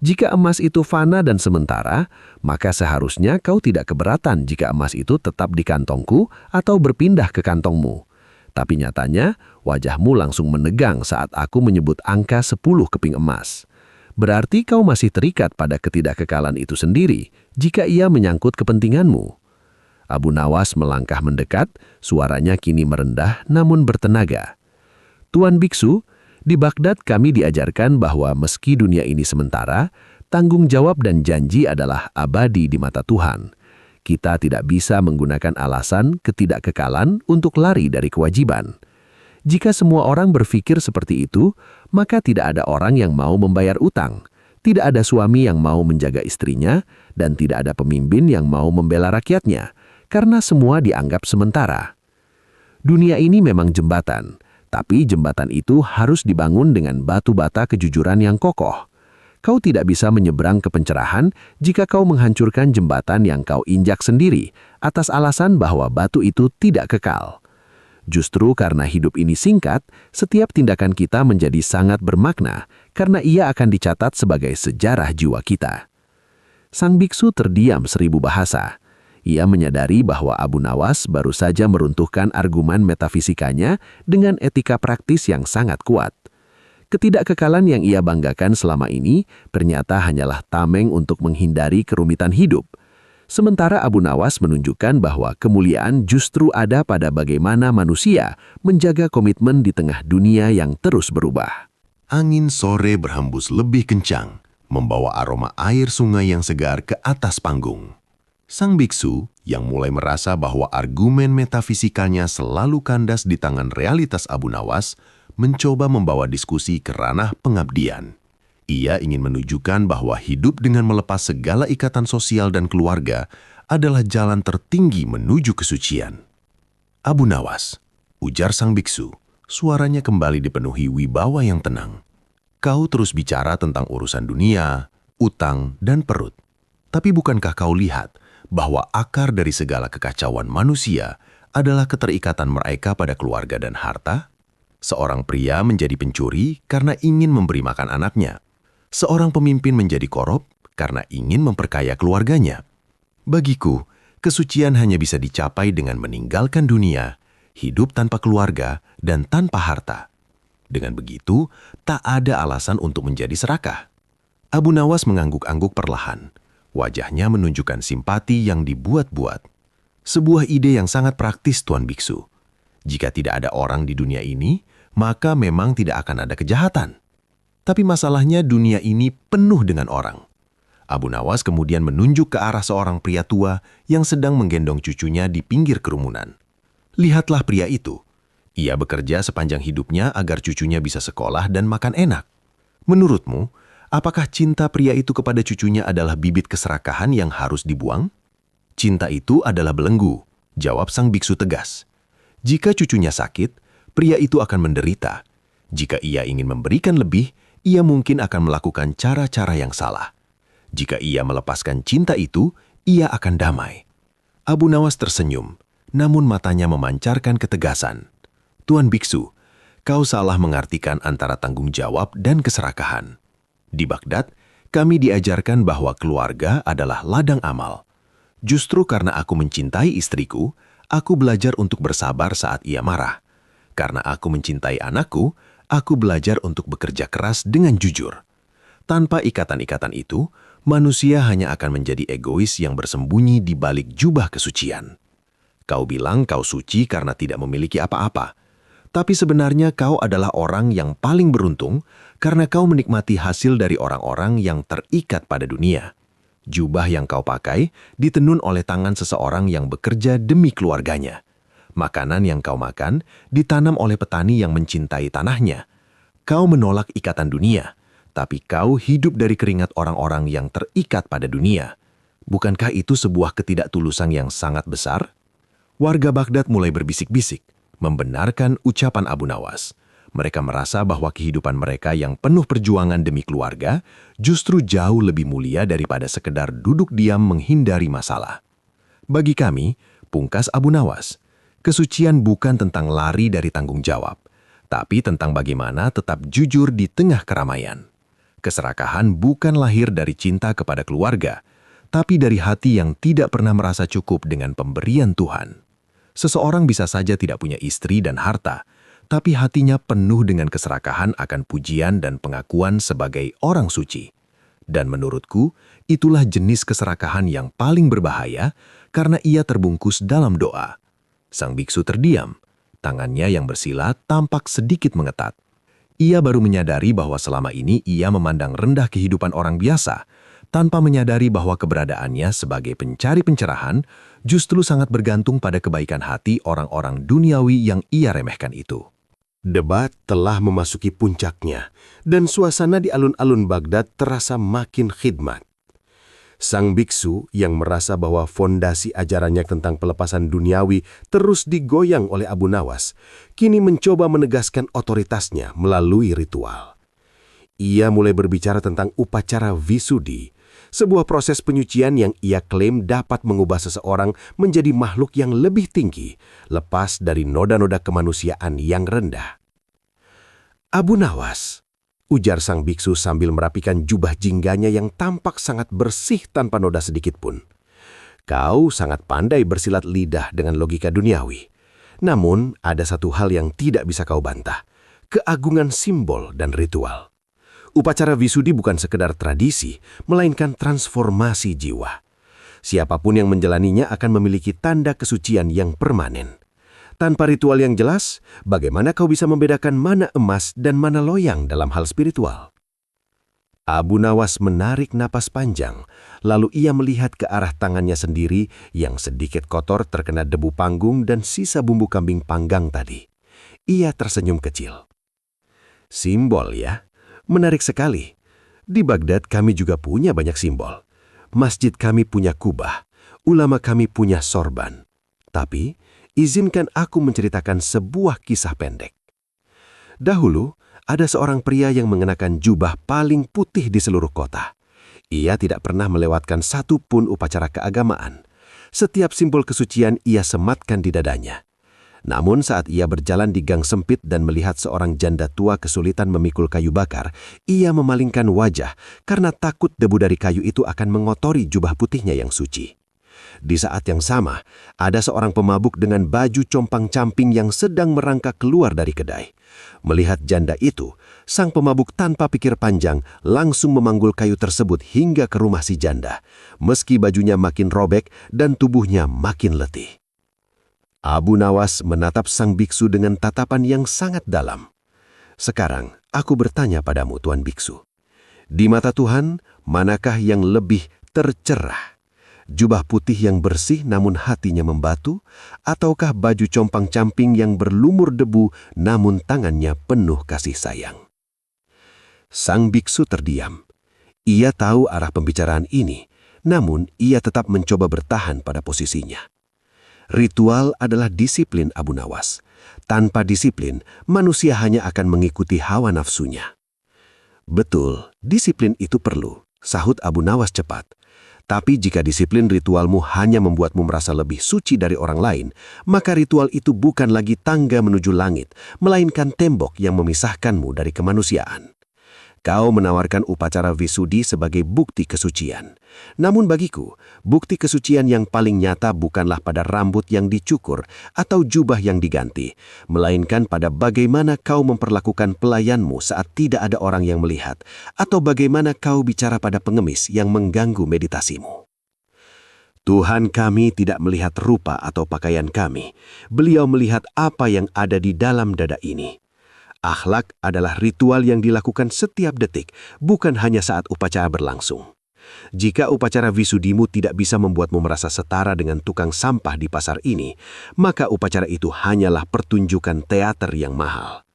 Jika emas itu fana dan sementara, maka seharusnya kau tidak keberatan jika emas itu tetap di kantongku atau berpindah ke kantongmu. Tapi nyatanya, wajahmu langsung menegang saat aku menyebut angka 10 keping emas. Berarti kau masih terikat pada ketidakkekalan itu sendiri, jika ia menyangkut kepentinganmu. Abu Nawas melangkah mendekat, suaranya kini merendah namun bertenaga. Tuan biksu, di Baghdad kami diajarkan bahwa meski dunia ini sementara, tanggung jawab dan janji adalah abadi di mata Tuhan. Kita tidak bisa menggunakan alasan ketidakkekalan untuk lari dari kewajiban. Jika semua orang berpikir seperti itu, maka tidak ada orang yang mau membayar utang, tidak ada suami yang mau menjaga istrinya, dan tidak ada pemimpin yang mau membela rakyatnya, karena semua dianggap sementara. Dunia ini memang jembatan, tapi jembatan itu harus dibangun dengan batu bata kejujuran yang kokoh. Kau tidak bisa menyeberang ke pencerahan jika kau menghancurkan jembatan yang kau injak sendiri atas alasan bahwa batu itu tidak kekal. Justru karena hidup ini singkat, setiap tindakan kita menjadi sangat bermakna karena ia akan dicatat sebagai sejarah jiwa kita. Sang biksu terdiam 1000 bahasa. Ia menyadari bahwa Abu Nawas baru saja meruntuhkan argumen metafisikanya dengan etika praktis yang sangat kuat. Ketidakkekalan yang ia banggakan selama ini ternyata hanyalah tameng untuk menghindari kerumitan hidup. Sementara Abu Nawas menunjukkan bahwa kemuliaan justru ada pada bagaimana manusia menjaga komitmen di tengah dunia yang terus berubah. Angin sore berhembus lebih kencang, membawa aroma air sungai yang segar ke atas panggung. Sang biksu yang mulai merasa bahwa argumen metafisikalnya selalu kandas di tangan realitas Abu Nawas, mencoba membawa diskusi ke ranah pengabdian. Ia ingin menunjukkan bahwa hidup dengan melepas segala ikatan sosial dan keluarga adalah jalan tertinggi menuju kesucian. Abu Nawas, ujar sang biksu, suaranya kembali dipenuhi wibawa yang tenang. Kau terus bicara tentang urusan dunia, utang, dan perut. Tapi bukankah kau lihat bahwa akar dari segala kekacauan manusia adalah keterikatan mereka pada keluarga dan harta? Seorang pria menjadi pencuri karena ingin memberi makan anaknya. Seorang pemimpin menjadi korup karena ingin memperkaya keluarganya. Bagiku, kesucian hanya bisa dicapai dengan meninggalkan dunia, hidup tanpa keluarga, dan tanpa harta. Dengan begitu, tak ada alasan untuk menjadi serakah. Abu Nawas mengangguk-angguk perlahan. Wajahnya menunjukkan simpati yang dibuat-buat. Sebuah ide yang sangat praktis, Tuan Biksu. Jika tidak ada orang di dunia ini, maka memang tidak akan ada kejahatan. Tapi masalahnya dunia ini penuh dengan orang. Abu Nawas kemudian menunjuk ke arah seorang pria tua yang sedang menggendong cucunya di pinggir kerumunan. Lihatlah pria itu. Ia bekerja sepanjang hidupnya agar cucunya bisa sekolah dan makan enak. Menurutmu, apakah cinta pria itu kepada cucunya adalah bibit keserakahan yang harus dibuang? Cinta itu adalah belenggu, jawab sang biksu tegas. Jika cucunya sakit, pria itu akan menderita. Jika ia ingin memberikan lebih, ia mungkin akan melakukan cara-cara yang salah. Jika ia melepaskan cinta itu, ia akan damai. Abu Nawas tersenyum, namun matanya memancarkan ketegasan. Tuan Biksu, kau salah mengartikan antara tanggung jawab dan keserakahan. Di Baghdad, kami diajarkan bahwa keluarga adalah ladang amal. Justru karena aku mencintai istriku, aku belajar untuk bersabar saat ia marah. Karena aku mencintai anakku, aku belajar untuk bekerja keras dengan jujur. Tanpa ikatan-ikatan itu, manusia hanya akan menjadi egois yang bersembunyi di balik jubah kesucian. Kau bilang kau suci karena tidak memiliki apa-apa. Tapi sebenarnya kau adalah orang yang paling beruntung karena kau menikmati hasil dari orang-orang yang terikat pada dunia. Jubah yang kau pakai ditenun oleh tangan seseorang yang bekerja demi keluarganya. Makanan yang kau makan ditanam oleh petani yang mencintai tanahnya. Kau menolak ikatan dunia, tapi kau hidup dari keringat orang-orang yang terikat pada dunia. Bukankah itu sebuah ketidaktulusan yang sangat besar? Warga Baghdad mulai berbisik-bisik, membenarkan ucapan Abu Nawas. Mereka merasa bahwa kehidupan mereka yang penuh perjuangan demi keluarga justru jauh lebih mulia daripada sekedar duduk diam menghindari masalah. Bagi kami, pungkas Abu Nawas, kesucian bukan tentang lari dari tanggung jawab, tapi tentang bagaimana tetap jujur di tengah keramaian. Keserakahan bukan lahir dari cinta kepada keluarga, tapi dari hati yang tidak pernah merasa cukup dengan pemberian Tuhan. Seseorang bisa saja tidak punya istri dan harta, tapi hatinya penuh dengan keserakahan akan pujian dan pengakuan sebagai orang suci. Dan menurutku, itulah jenis keserakahan yang paling berbahaya karena ia terbungkus dalam doa. Sang biksu terdiam, tangannya yang bersila tampak sedikit mengetat. Ia baru menyadari bahwa selama ini ia memandang rendah kehidupan orang biasa, tanpa menyadari bahwa keberadaannya sebagai pencari pencerahan justru sangat bergantung pada kebaikan hati orang-orang duniawi yang ia remehkan itu. Debat telah memasuki puncaknya, dan suasana di alun-alun Baghdad terasa makin khidmat. Sang biksu yang merasa bahwa fondasi ajarannya tentang pelepasan duniawi terus digoyang oleh Abu Nawas, kini mencoba menegaskan otoritasnya melalui ritual. Ia mulai berbicara tentang upacara Visudi, sebuah proses penyucian yang ia klaim dapat mengubah seseorang menjadi makhluk yang lebih tinggi, lepas dari noda-noda kemanusiaan yang rendah. Abu Nawas, ujar sang biksu sambil merapikan jubah jingganya yang tampak sangat bersih tanpa noda sedikit pun. Kau sangat pandai bersilat lidah dengan logika duniawi. Namun, ada satu hal yang tidak bisa kau bantah, keagungan simbol dan ritual. Upacara Visudi bukan sekedar tradisi, melainkan transformasi jiwa. Siapapun yang menjalaninya akan memiliki tanda kesucian yang permanen. Tanpa ritual yang jelas, bagaimana kau bisa membedakan mana emas dan mana loyang dalam hal spiritual? Abu Nawas menarik napas panjang, lalu ia melihat ke arah tangannya sendiri yang sedikit kotor terkena debu panggung dan sisa bumbu kambing panggang tadi. Ia tersenyum kecil. Simbol ya? Menarik sekali. Di Baghdad kami juga punya banyak simbol. Masjid kami punya kubah, ulama kami punya sorban. Tapi, izinkan aku menceritakan sebuah kisah pendek. Dahulu, ada seorang pria yang mengenakan jubah paling putih di seluruh kota. Ia tidak pernah melewatkan satu pun upacara keagamaan. Setiap simbol kesucian ia sematkan di dadanya. Namun saat ia berjalan di gang sempit dan melihat seorang janda tua kesulitan memikul kayu bakar, ia memalingkan wajah karena takut debu dari kayu itu akan mengotori jubah putihnya yang suci. Di saat yang sama, ada seorang pemabuk dengan baju compang-camping yang sedang merangkak keluar dari kedai. Melihat janda itu, sang pemabuk tanpa pikir panjang langsung memanggul kayu tersebut hingga ke rumah si janda, meski bajunya makin robek dan tubuhnya makin letih. Abu Nawas menatap sang biksu dengan tatapan yang sangat dalam. Sekarang, aku bertanya padamu, Tuan Biksu. Di mata Tuhan, manakah yang lebih tercerah? Jubah putih yang bersih namun hatinya membatu, ataukah baju compang-camping yang berlumur debu namun tangannya penuh kasih sayang? Sang biksu terdiam. Ia tahu arah pembicaraan ini, namun ia tetap mencoba bertahan pada posisinya. Ritual adalah disiplin Abu Nawas. Tanpa disiplin, manusia hanya akan mengikuti hawa nafsunya. Betul, disiplin itu perlu, sahut Abu Nawas cepat. Tapi jika disiplin ritualmu hanya membuatmu merasa lebih suci dari orang lain, maka ritual itu bukan lagi tangga menuju langit, melainkan tembok yang memisahkanmu dari kemanusiaan. Kau menawarkan upacara Visudi sebagai bukti kesucian. Namun bagiku, bukti kesucian yang paling nyata bukanlah pada rambut yang dicukur atau jubah yang diganti, melainkan pada bagaimana kau memperlakukan pelayanmu saat tidak ada orang yang melihat, atau bagaimana kau bicara pada pengemis yang mengganggu meditasimu. Tuhan kami tidak melihat rupa atau pakaian kami. Beliau melihat apa yang ada di dalam dada ini. Akhlak adalah ritual yang dilakukan setiap detik, bukan hanya saat upacara berlangsung. Jika upacara Visudimu tidak bisa membuatmu merasa setara dengan tukang sampah di pasar ini, maka upacara itu hanyalah pertunjukan teater yang mahal.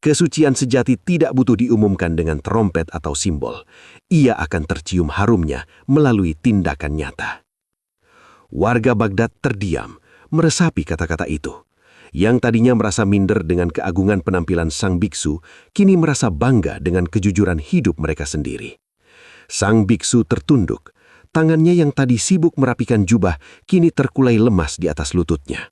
Kesucian sejati tidak butuh diumumkan dengan trompet atau simbol. Ia akan tercium harumnya melalui tindakan nyata. Warga Baghdad terdiam, meresapi kata-kata itu. Yang tadinya merasa minder dengan keagungan penampilan sang biksu, kini merasa bangga dengan kejujuran hidup mereka sendiri. Sang biksu tertunduk. Tangannya yang tadi sibuk merapikan jubah, kini terkulai lemas di atas lututnya.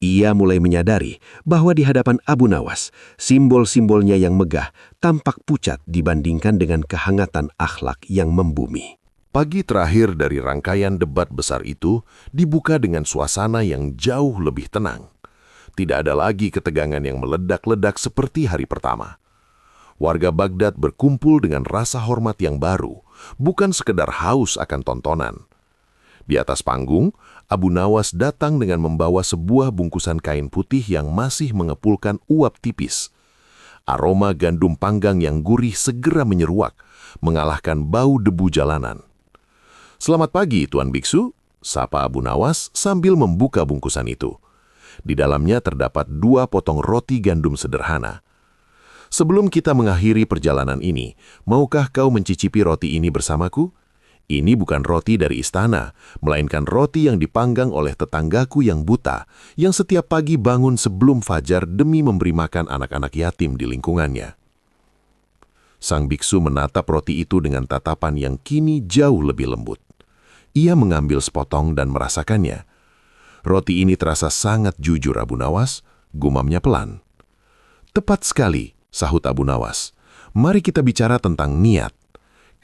Ia mulai menyadari bahwa di hadapan Abu Nawas, simbol-simbolnya yang megah tampak pucat dibandingkan dengan kehangatan akhlak yang membumi. Pagi terakhir dari rangkaian debat besar itu dibuka dengan suasana yang jauh lebih tenang. Tidak ada lagi ketegangan yang meledak-ledak seperti hari pertama. Warga Baghdad berkumpul dengan rasa hormat yang baru, bukan sekedar haus akan tontonan. Di atas panggung, Abu Nawas datang dengan membawa sebuah bungkusan kain putih yang masih mengepulkan uap tipis. Aroma gandum panggang yang gurih segera menyeruak, mengalahkan bau debu jalanan. "Selamat pagi, Tuan Biksu," sapa Abu Nawas sambil membuka bungkusan itu. Di dalamnya terdapat 2 potong roti gandum sederhana. Sebelum kita mengakhiri perjalanan ini, maukah kau mencicipi roti ini bersamaku? Ini bukan roti dari istana, melainkan roti yang dipanggang oleh tetanggaku yang buta, yang setiap pagi bangun sebelum fajar demi memberi makan anak-anak yatim di lingkungannya. Sang biksu menatap roti itu dengan tatapan yang kini jauh lebih lembut. Ia mengambil sepotong dan merasakannya. Roti ini terasa sangat jujur, Abu Nawas, gumamnya pelan. Tepat sekali, sahut Abu Nawas. Mari kita bicara tentang niat.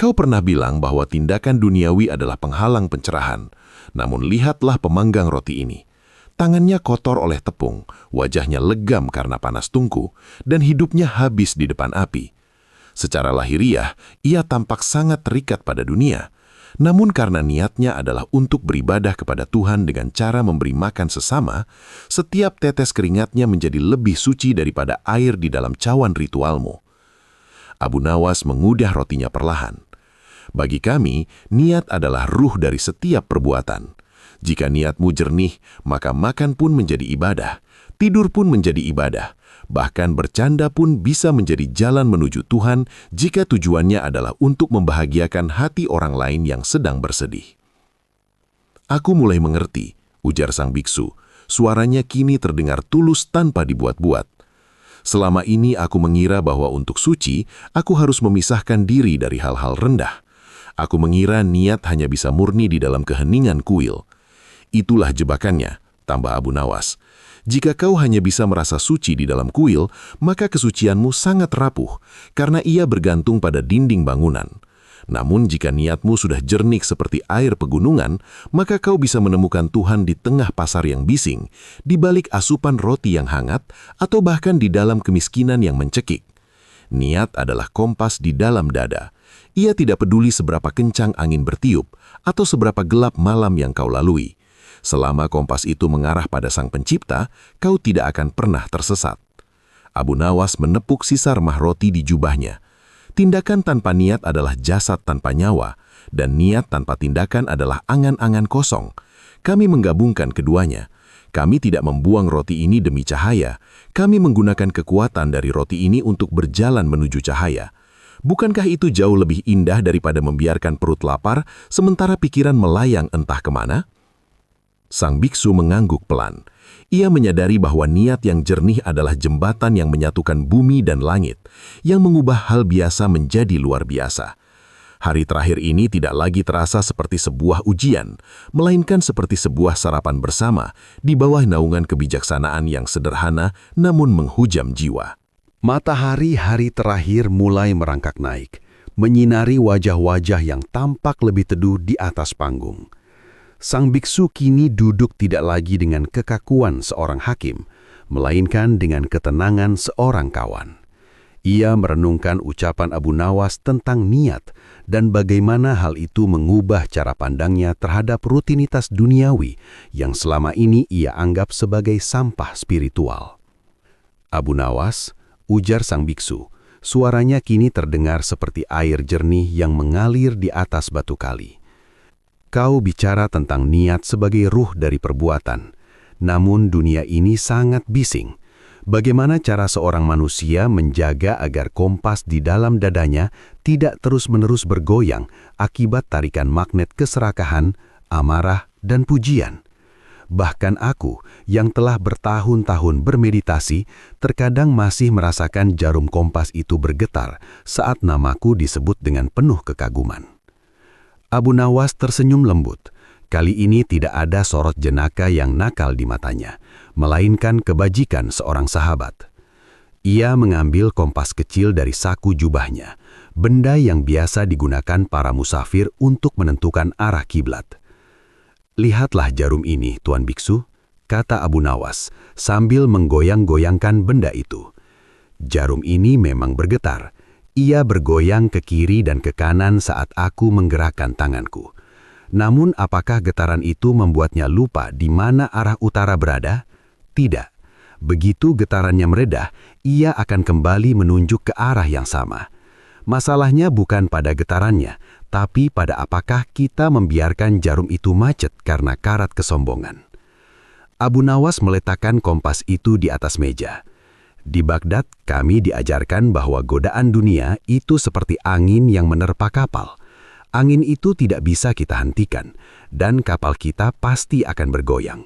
Kau pernah bilang bahwa tindakan duniawi adalah penghalang pencerahan. Namun lihatlah pemanggang roti ini. Tangannya kotor oleh tepung, wajahnya legam karena panas tungku, dan hidupnya habis di depan api. Secara lahiriah, ia tampak sangat terikat pada dunia. Namun karena niatnya adalah untuk beribadah kepada Tuhan dengan cara memberi makan sesama, setiap tetes keringatnya menjadi lebih suci daripada air di dalam cawan ritualmu. Abu Nawas mengudah rotinya perlahan. Bagi kami, niat adalah ruh dari setiap perbuatan. Jika niatmu jernih, maka makan pun menjadi ibadah, tidur pun menjadi ibadah. Bahkan bercanda pun bisa menjadi jalan menuju Tuhan jika tujuannya adalah untuk membahagiakan hati orang lain yang sedang bersedih. Aku mulai mengerti, ujar sang biksu. Suaranya kini terdengar tulus tanpa dibuat-buat. Selama ini aku mengira bahwa untuk suci, aku harus memisahkan diri dari hal-hal rendah. Aku mengira niat hanya bisa murni di dalam keheningan kuil. Itulah jebakannya, tambah Abu Nawas. Jika kau hanya bisa merasa suci di dalam kuil, maka kesucianmu sangat rapuh, karena ia bergantung pada dinding bangunan. Namun jika niatmu sudah jernih seperti air pegunungan, maka kau bisa menemukan Tuhan di tengah pasar yang bising, di balik asupan roti yang hangat, atau bahkan di dalam kemiskinan yang mencekik. Niat adalah kompas di dalam dada. Ia tidak peduli seberapa kencang angin bertiup, atau seberapa gelap malam yang kau lalui. Selama kompas itu mengarah pada Sang Pencipta, kau tidak akan pernah tersesat. Abu Nawas menepuk sisa remah roti di jubahnya. Tindakan tanpa niat adalah jasad tanpa nyawa, dan niat tanpa tindakan adalah angan-angan kosong. Kami menggabungkan keduanya. Kami tidak membuang roti ini demi cahaya. Kami menggunakan kekuatan dari roti ini untuk berjalan menuju cahaya. Bukankah itu jauh lebih indah daripada membiarkan perut lapar, sementara pikiran melayang entah kemana? Sang biksu mengangguk pelan. Ia menyadari bahwa niat yang jernih adalah jembatan yang menyatukan bumi dan langit, yang mengubah hal biasa menjadi luar biasa. Hari terakhir ini tidak lagi terasa seperti sebuah ujian, melainkan seperti sebuah sarapan bersama di bawah naungan kebijaksanaan yang sederhana namun menghujam jiwa. Matahari hari terakhir mulai merangkak naik, menyinari wajah-wajah yang tampak lebih teduh di atas panggung. Sang biksu kini duduk tidak lagi dengan kekakuan seorang hakim, melainkan dengan ketenangan seorang kawan. Ia merenungkan ucapan Abu Nawas tentang niat dan bagaimana hal itu mengubah cara pandangnya terhadap rutinitas duniawi yang selama ini ia anggap sebagai sampah spiritual. Abu Nawas, ujar sang biksu, suaranya kini terdengar seperti air jernih yang mengalir di atas batu kali. Kau bicara tentang niat sebagai ruh dari perbuatan, namun dunia ini sangat bising. Bagaimana cara seorang manusia menjaga agar kompas di dalam dadanya tidak terus-menerus bergoyang akibat tarikan magnet keserakahan, amarah, dan pujian? Bahkan aku, yang telah bertahun-tahun bermeditasi, terkadang masih merasakan jarum kompas itu bergetar saat namaku disebut dengan penuh kekaguman. Abu Nawas tersenyum lembut. Kali ini tidak ada sorot jenaka yang nakal di matanya, melainkan kebajikan seorang sahabat. Ia mengambil kompas kecil dari saku jubahnya, benda yang biasa digunakan para musafir untuk menentukan arah kiblat. "Lihatlah jarum ini, Tuan Biksu," kata Abu Nawas, sambil menggoyang-goyangkan benda itu. Jarum ini memang bergetar. Ia bergoyang ke kiri dan ke kanan saat aku menggerakkan tanganku. Namun apakah getaran itu membuatnya lupa di mana arah utara berada? Tidak. Begitu getarannya meredah, ia akan kembali menunjuk ke arah yang sama. Masalahnya bukan pada getarannya, tapi pada apakah kita membiarkan jarum itu macet karena karat kesombongan. Abu Nawas meletakkan kompas itu di atas meja. Di Baghdad, kami diajarkan bahwa godaan dunia itu seperti angin yang menerpa kapal. Angin itu tidak bisa kita hentikan, dan kapal kita pasti akan bergoyang.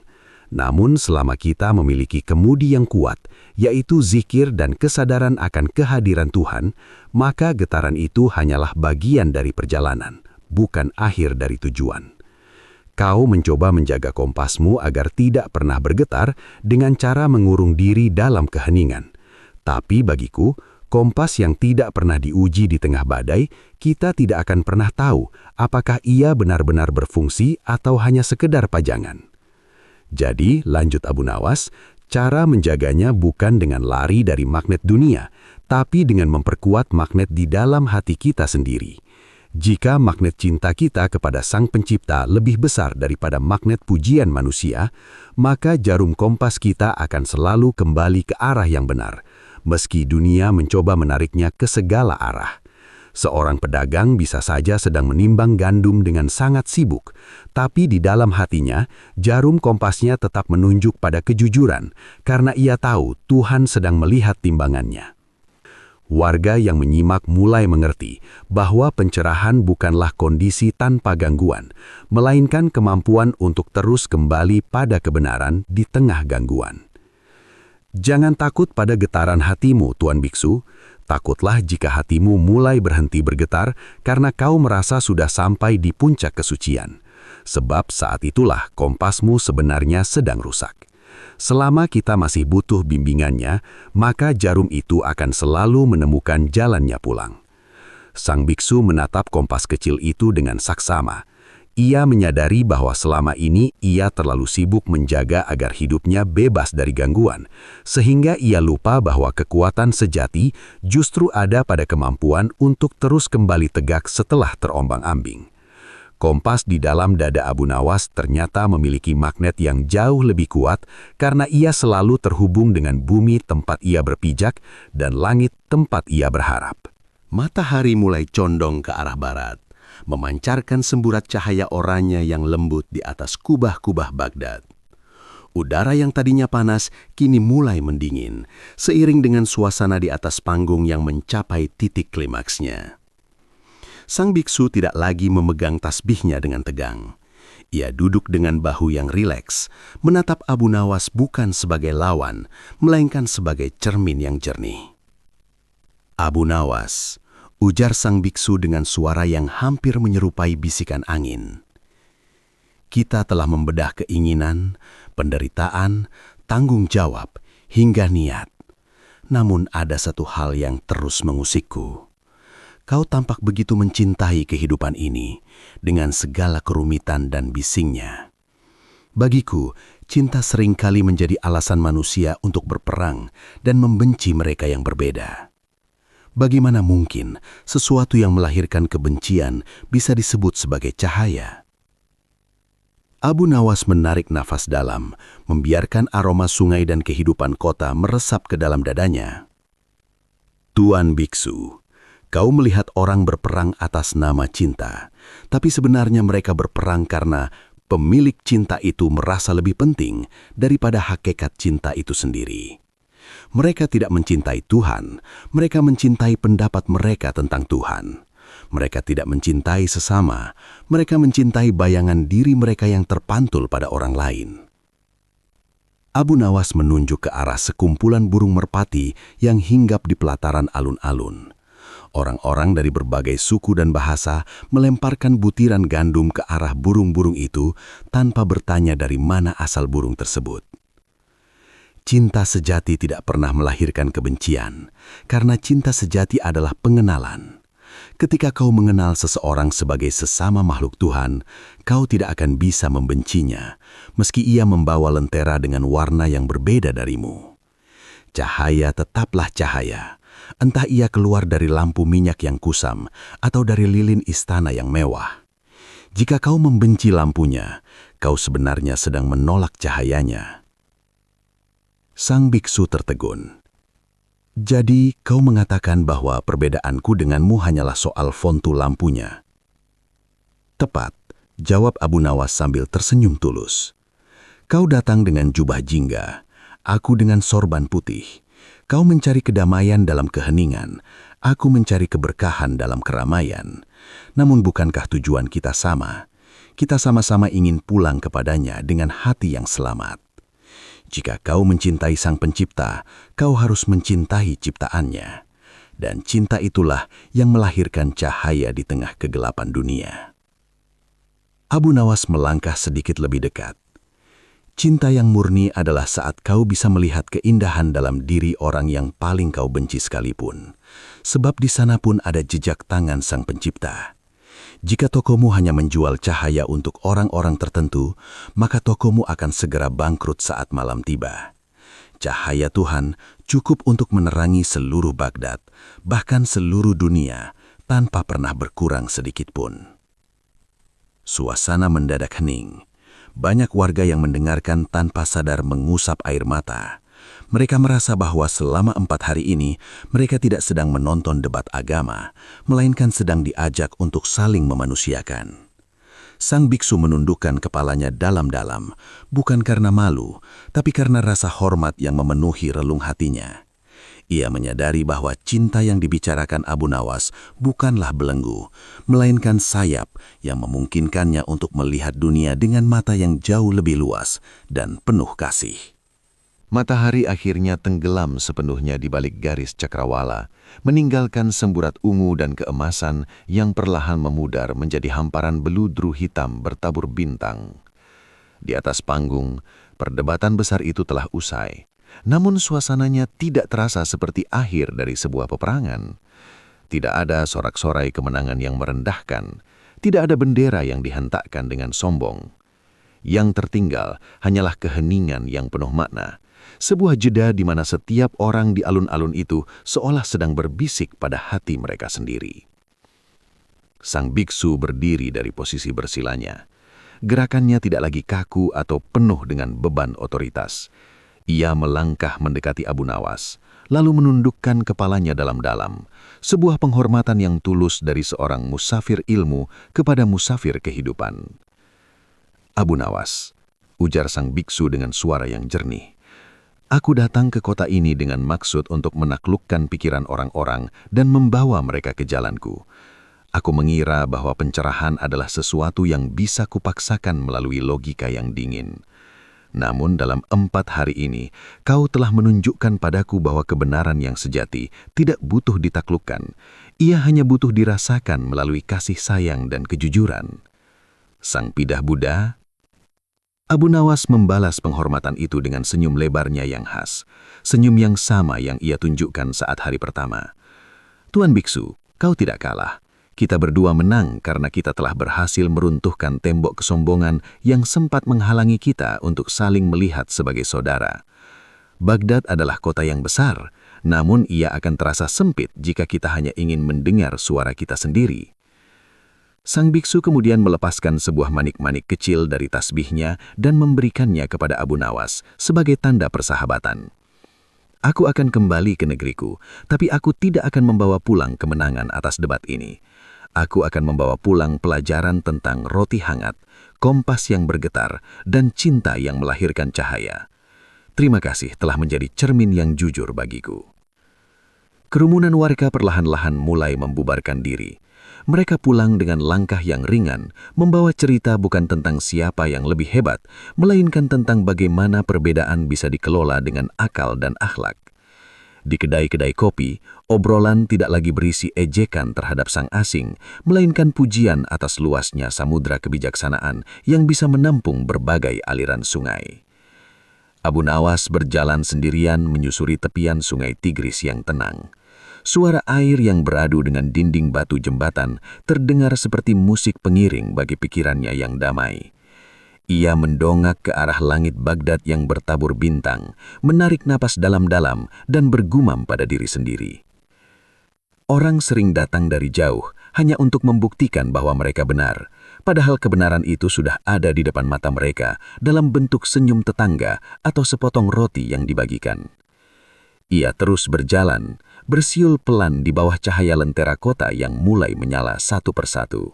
Namun selama kita memiliki kemudi yang kuat, yaitu zikir dan kesadaran akan kehadiran Tuhan, maka getaran itu hanyalah bagian dari perjalanan, bukan akhir dari tujuan. Kau mencoba menjaga kompasmu agar tidak pernah bergetar dengan cara mengurung diri dalam keheningan. Tapi bagiku, kompas yang tidak pernah diuji di tengah badai, kita tidak akan pernah tahu apakah ia benar-benar berfungsi atau hanya sekedar pajangan. Jadi, lanjut Abu Nawas, cara menjaganya bukan dengan lari dari magnet dunia, tapi dengan memperkuat magnet di dalam hati kita sendiri. Jika magnet cinta kita kepada Sang Pencipta lebih besar daripada magnet pujian manusia, maka jarum kompas kita akan selalu kembali ke arah yang benar, meski dunia mencoba menariknya ke segala arah. Seorang pedagang bisa saja sedang menimbang gandum dengan sangat sibuk, tapi di dalam hatinya, jarum kompasnya tetap menunjuk pada kejujuran, karena ia tahu Tuhan sedang melihat timbangannya. Warga yang menyimak mulai mengerti bahwa pencerahan bukanlah kondisi tanpa gangguan, melainkan kemampuan untuk terus kembali pada kebenaran di tengah gangguan. Jangan takut pada getaran hatimu, Tuan Biksu. Takutlah jika hatimu mulai berhenti bergetar karena kau merasa sudah sampai di puncak kesucian. Sebab saat itulah kompasmu sebenarnya sedang rusak. Selama kita masih butuh bimbingannya, maka jarum itu akan selalu menemukan jalannya pulang. Sang biksu menatap kompas kecil itu dengan saksama. Ia menyadari bahwa selama ini ia terlalu sibuk menjaga agar hidupnya bebas dari gangguan, sehingga ia lupa bahwa kekuatan sejati justru ada pada kemampuan untuk terus kembali tegak setelah terombang-ambing. Kompas di dalam dada Abu Nawas ternyata memiliki magnet yang jauh lebih kuat karena ia selalu terhubung dengan bumi tempat ia berpijak dan langit tempat ia berharap. Matahari mulai condong ke arah barat, memancarkan semburat cahaya oranye yang lembut di atas kubah-kubah Baghdad. Udara yang tadinya panas kini mulai mendingin, seiring dengan suasana di atas panggung yang mencapai titik klimaksnya. Sang biksu tidak lagi memegang tasbihnya dengan tegang. Ia duduk dengan bahu yang rileks, menatap Abu Nawas bukan sebagai lawan, melainkan sebagai cermin yang jernih. Abu Nawas, ujar sang biksu dengan suara yang hampir menyerupai bisikan angin. Kita telah membedah keinginan, penderitaan, tanggung jawab, hingga niat. Namun ada satu hal yang terus mengusikku. Kau tampak begitu mencintai kehidupan ini dengan segala kerumitan dan bisingnya. Bagiku, cinta seringkali menjadi alasan manusia untuk berperang dan membenci mereka yang berbeda. Bagaimana mungkin sesuatu yang melahirkan kebencian bisa disebut sebagai cahaya? Abu Nawas menarik nafas dalam, membiarkan aroma sungai dan kehidupan kota meresap ke dalam dadanya. Tuan Biksu, kau melihat orang berperang atas nama cinta, tapi sebenarnya mereka berperang karena pemilik cinta itu merasa lebih penting daripada hakikat cinta itu sendiri. Mereka tidak mencintai Tuhan, mereka mencintai pendapat mereka tentang Tuhan. Mereka tidak mencintai sesama, mereka mencintai bayangan diri mereka yang terpantul pada orang lain. Abu Nawas menunjuk ke arah sekumpulan burung merpati yang hinggap di pelataran alun-alun. Orang-orang dari berbagai suku dan bahasa melemparkan butiran gandum ke arah burung-burung itu tanpa bertanya dari mana asal burung tersebut. Cinta sejati tidak pernah melahirkan kebencian, karena cinta sejati adalah pengenalan. Ketika kau mengenal seseorang sebagai sesama makhluk Tuhan, kau tidak akan bisa membencinya, meski ia membawa lentera dengan warna yang berbeda darimu. Cahaya tetaplah cahaya. Entah ia keluar dari lampu minyak yang kusam atau dari lilin istana yang mewah. Jika kau membenci lampunya, kau sebenarnya sedang menolak cahayanya. Sang biksu tertegun. Jadi kau mengatakan bahwa perbedaanku denganmu hanyalah soal fontu lampunya. Tepat, jawab Abu Nawas sambil tersenyum tulus. Kau datang dengan jubah jingga, aku dengan sorban putih. Kau mencari kedamaian dalam keheningan, aku mencari keberkahan dalam keramaian. Namun bukankah tujuan kita sama? Kita sama-sama ingin pulang kepadanya dengan hati yang selamat. Jika kau mencintai Sang Pencipta, kau harus mencintai ciptaannya. Dan cinta itulah yang melahirkan cahaya di tengah kegelapan dunia. Abu Nawas melangkah sedikit lebih dekat. Cinta yang murni adalah saat kau bisa melihat keindahan dalam diri orang yang paling kau benci sekalipun. Sebab di sana pun ada jejak tangan Sang Pencipta. Jika tokomu hanya menjual cahaya untuk orang-orang tertentu, maka tokomu akan segera bangkrut saat malam tiba. Cahaya Tuhan cukup untuk menerangi seluruh Baghdad, bahkan seluruh dunia, tanpa pernah berkurang sedikit pun. Suasana mendadak hening. Banyak warga yang mendengarkan tanpa sadar mengusap air mata. Mereka merasa bahwa selama 4 hari ini, mereka tidak sedang menonton debat agama, melainkan sedang diajak untuk saling memanusiakan. Sang biksu menundukkan kepalanya dalam-dalam, bukan karena malu, tapi karena rasa hormat yang memenuhi relung hatinya. Ia menyadari bahwa cinta yang dibicarakan Abu Nawas bukanlah belenggu, melainkan sayap yang memungkinkannya untuk melihat dunia dengan mata yang jauh lebih luas dan penuh kasih. Matahari akhirnya tenggelam sepenuhnya di balik garis cakrawala, meninggalkan semburat ungu dan keemasan yang perlahan memudar menjadi hamparan beludru hitam bertabur bintang. Di atas panggung, perdebatan besar itu telah usai. Namun suasananya tidak terasa seperti akhir dari sebuah peperangan. Tidak ada sorak-sorai kemenangan yang merendahkan. Tidak ada bendera yang dihentakkan dengan sombong. Yang tertinggal hanyalah keheningan yang penuh makna. Sebuah jeda di mana setiap orang di alun-alun itu seolah sedang berbisik pada hati mereka sendiri. Sang biksu berdiri dari posisi bersilanya. Gerakannya tidak lagi kaku atau penuh dengan beban otoritas. Ia melangkah mendekati Abu Nawas, lalu menundukkan kepalanya dalam-dalam, sebuah penghormatan yang tulus dari seorang musafir ilmu kepada musafir kehidupan. Abu Nawas, ujar sang biksu dengan suara yang jernih, aku datang ke kota ini dengan maksud untuk menaklukkan pikiran orang-orang dan membawa mereka ke jalanku. Aku mengira bahwa pencerahan adalah sesuatu yang bisa kupaksakan melalui logika yang dingin. Namun dalam 4 hari ini, kau telah menunjukkan padaku bahwa kebenaran yang sejati tidak butuh ditaklukkan. Ia hanya butuh dirasakan melalui kasih sayang dan kejujuran. Sang Pidah Buddha. Abu Nawas membalas penghormatan itu dengan senyum lebarnya yang khas. Senyum yang sama yang ia tunjukkan saat hari pertama. Tuan Biksu, kau tidak kalah. Kita berdua menang karena kita telah berhasil meruntuhkan tembok kesombongan yang sempat menghalangi kita untuk saling melihat sebagai saudara. Baghdad adalah kota yang besar, namun ia akan terasa sempit jika kita hanya ingin mendengar suara kita sendiri. Sang biksu kemudian melepaskan sebuah manik-manik kecil dari tasbihnya dan memberikannya kepada Abu Nawas sebagai tanda persahabatan. Aku akan kembali ke negeriku, tapi aku tidak akan membawa pulang kemenangan atas debat ini. Aku akan membawa pulang pelajaran tentang roti hangat, kompas yang bergetar, dan cinta yang melahirkan cahaya. Terima kasih telah menjadi cermin yang jujur bagiku. Kerumunan warga perlahan-lahan mulai membubarkan diri. Mereka pulang dengan langkah yang ringan, membawa cerita bukan tentang siapa yang lebih hebat, melainkan tentang bagaimana perbedaan bisa dikelola dengan akal dan akhlak. Di kedai-kedai kopi, obrolan tidak lagi berisi ejekan terhadap sang asing, melainkan pujian atas luasnya samudra kebijaksanaan yang bisa menampung berbagai aliran sungai. Abu Nawas berjalan sendirian menyusuri tepian sungai Tigris yang tenang. Suara air yang beradu dengan dinding batu jembatan terdengar seperti musik pengiring bagi pikirannya yang damai. Ia mendongak ke arah langit Baghdad yang bertabur bintang, menarik napas dalam-dalam dan bergumam pada diri sendiri. Orang sering datang dari jauh hanya untuk membuktikan bahwa mereka benar, padahal kebenaran itu sudah ada di depan mata mereka dalam bentuk senyum tetangga atau sepotong roti yang dibagikan. Ia terus berjalan, bersiul pelan di bawah cahaya lentera kota yang mulai menyala satu persatu.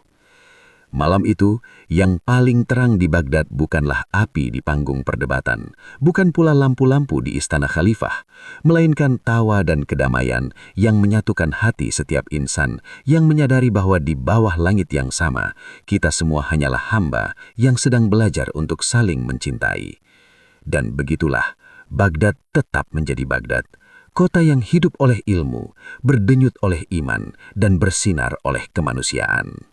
Malam itu, yang paling terang di Baghdad bukanlah api di panggung perdebatan, bukan pula lampu-lampu di istana khalifah, melainkan tawa dan kedamaian yang menyatukan hati setiap insan yang menyadari bahwa di bawah langit yang sama, kita semua hanyalah hamba yang sedang belajar untuk saling mencintai. Dan begitulah, Baghdad tetap menjadi Baghdad, kota yang hidup oleh ilmu, berdenyut oleh iman, dan bersinar oleh kemanusiaan.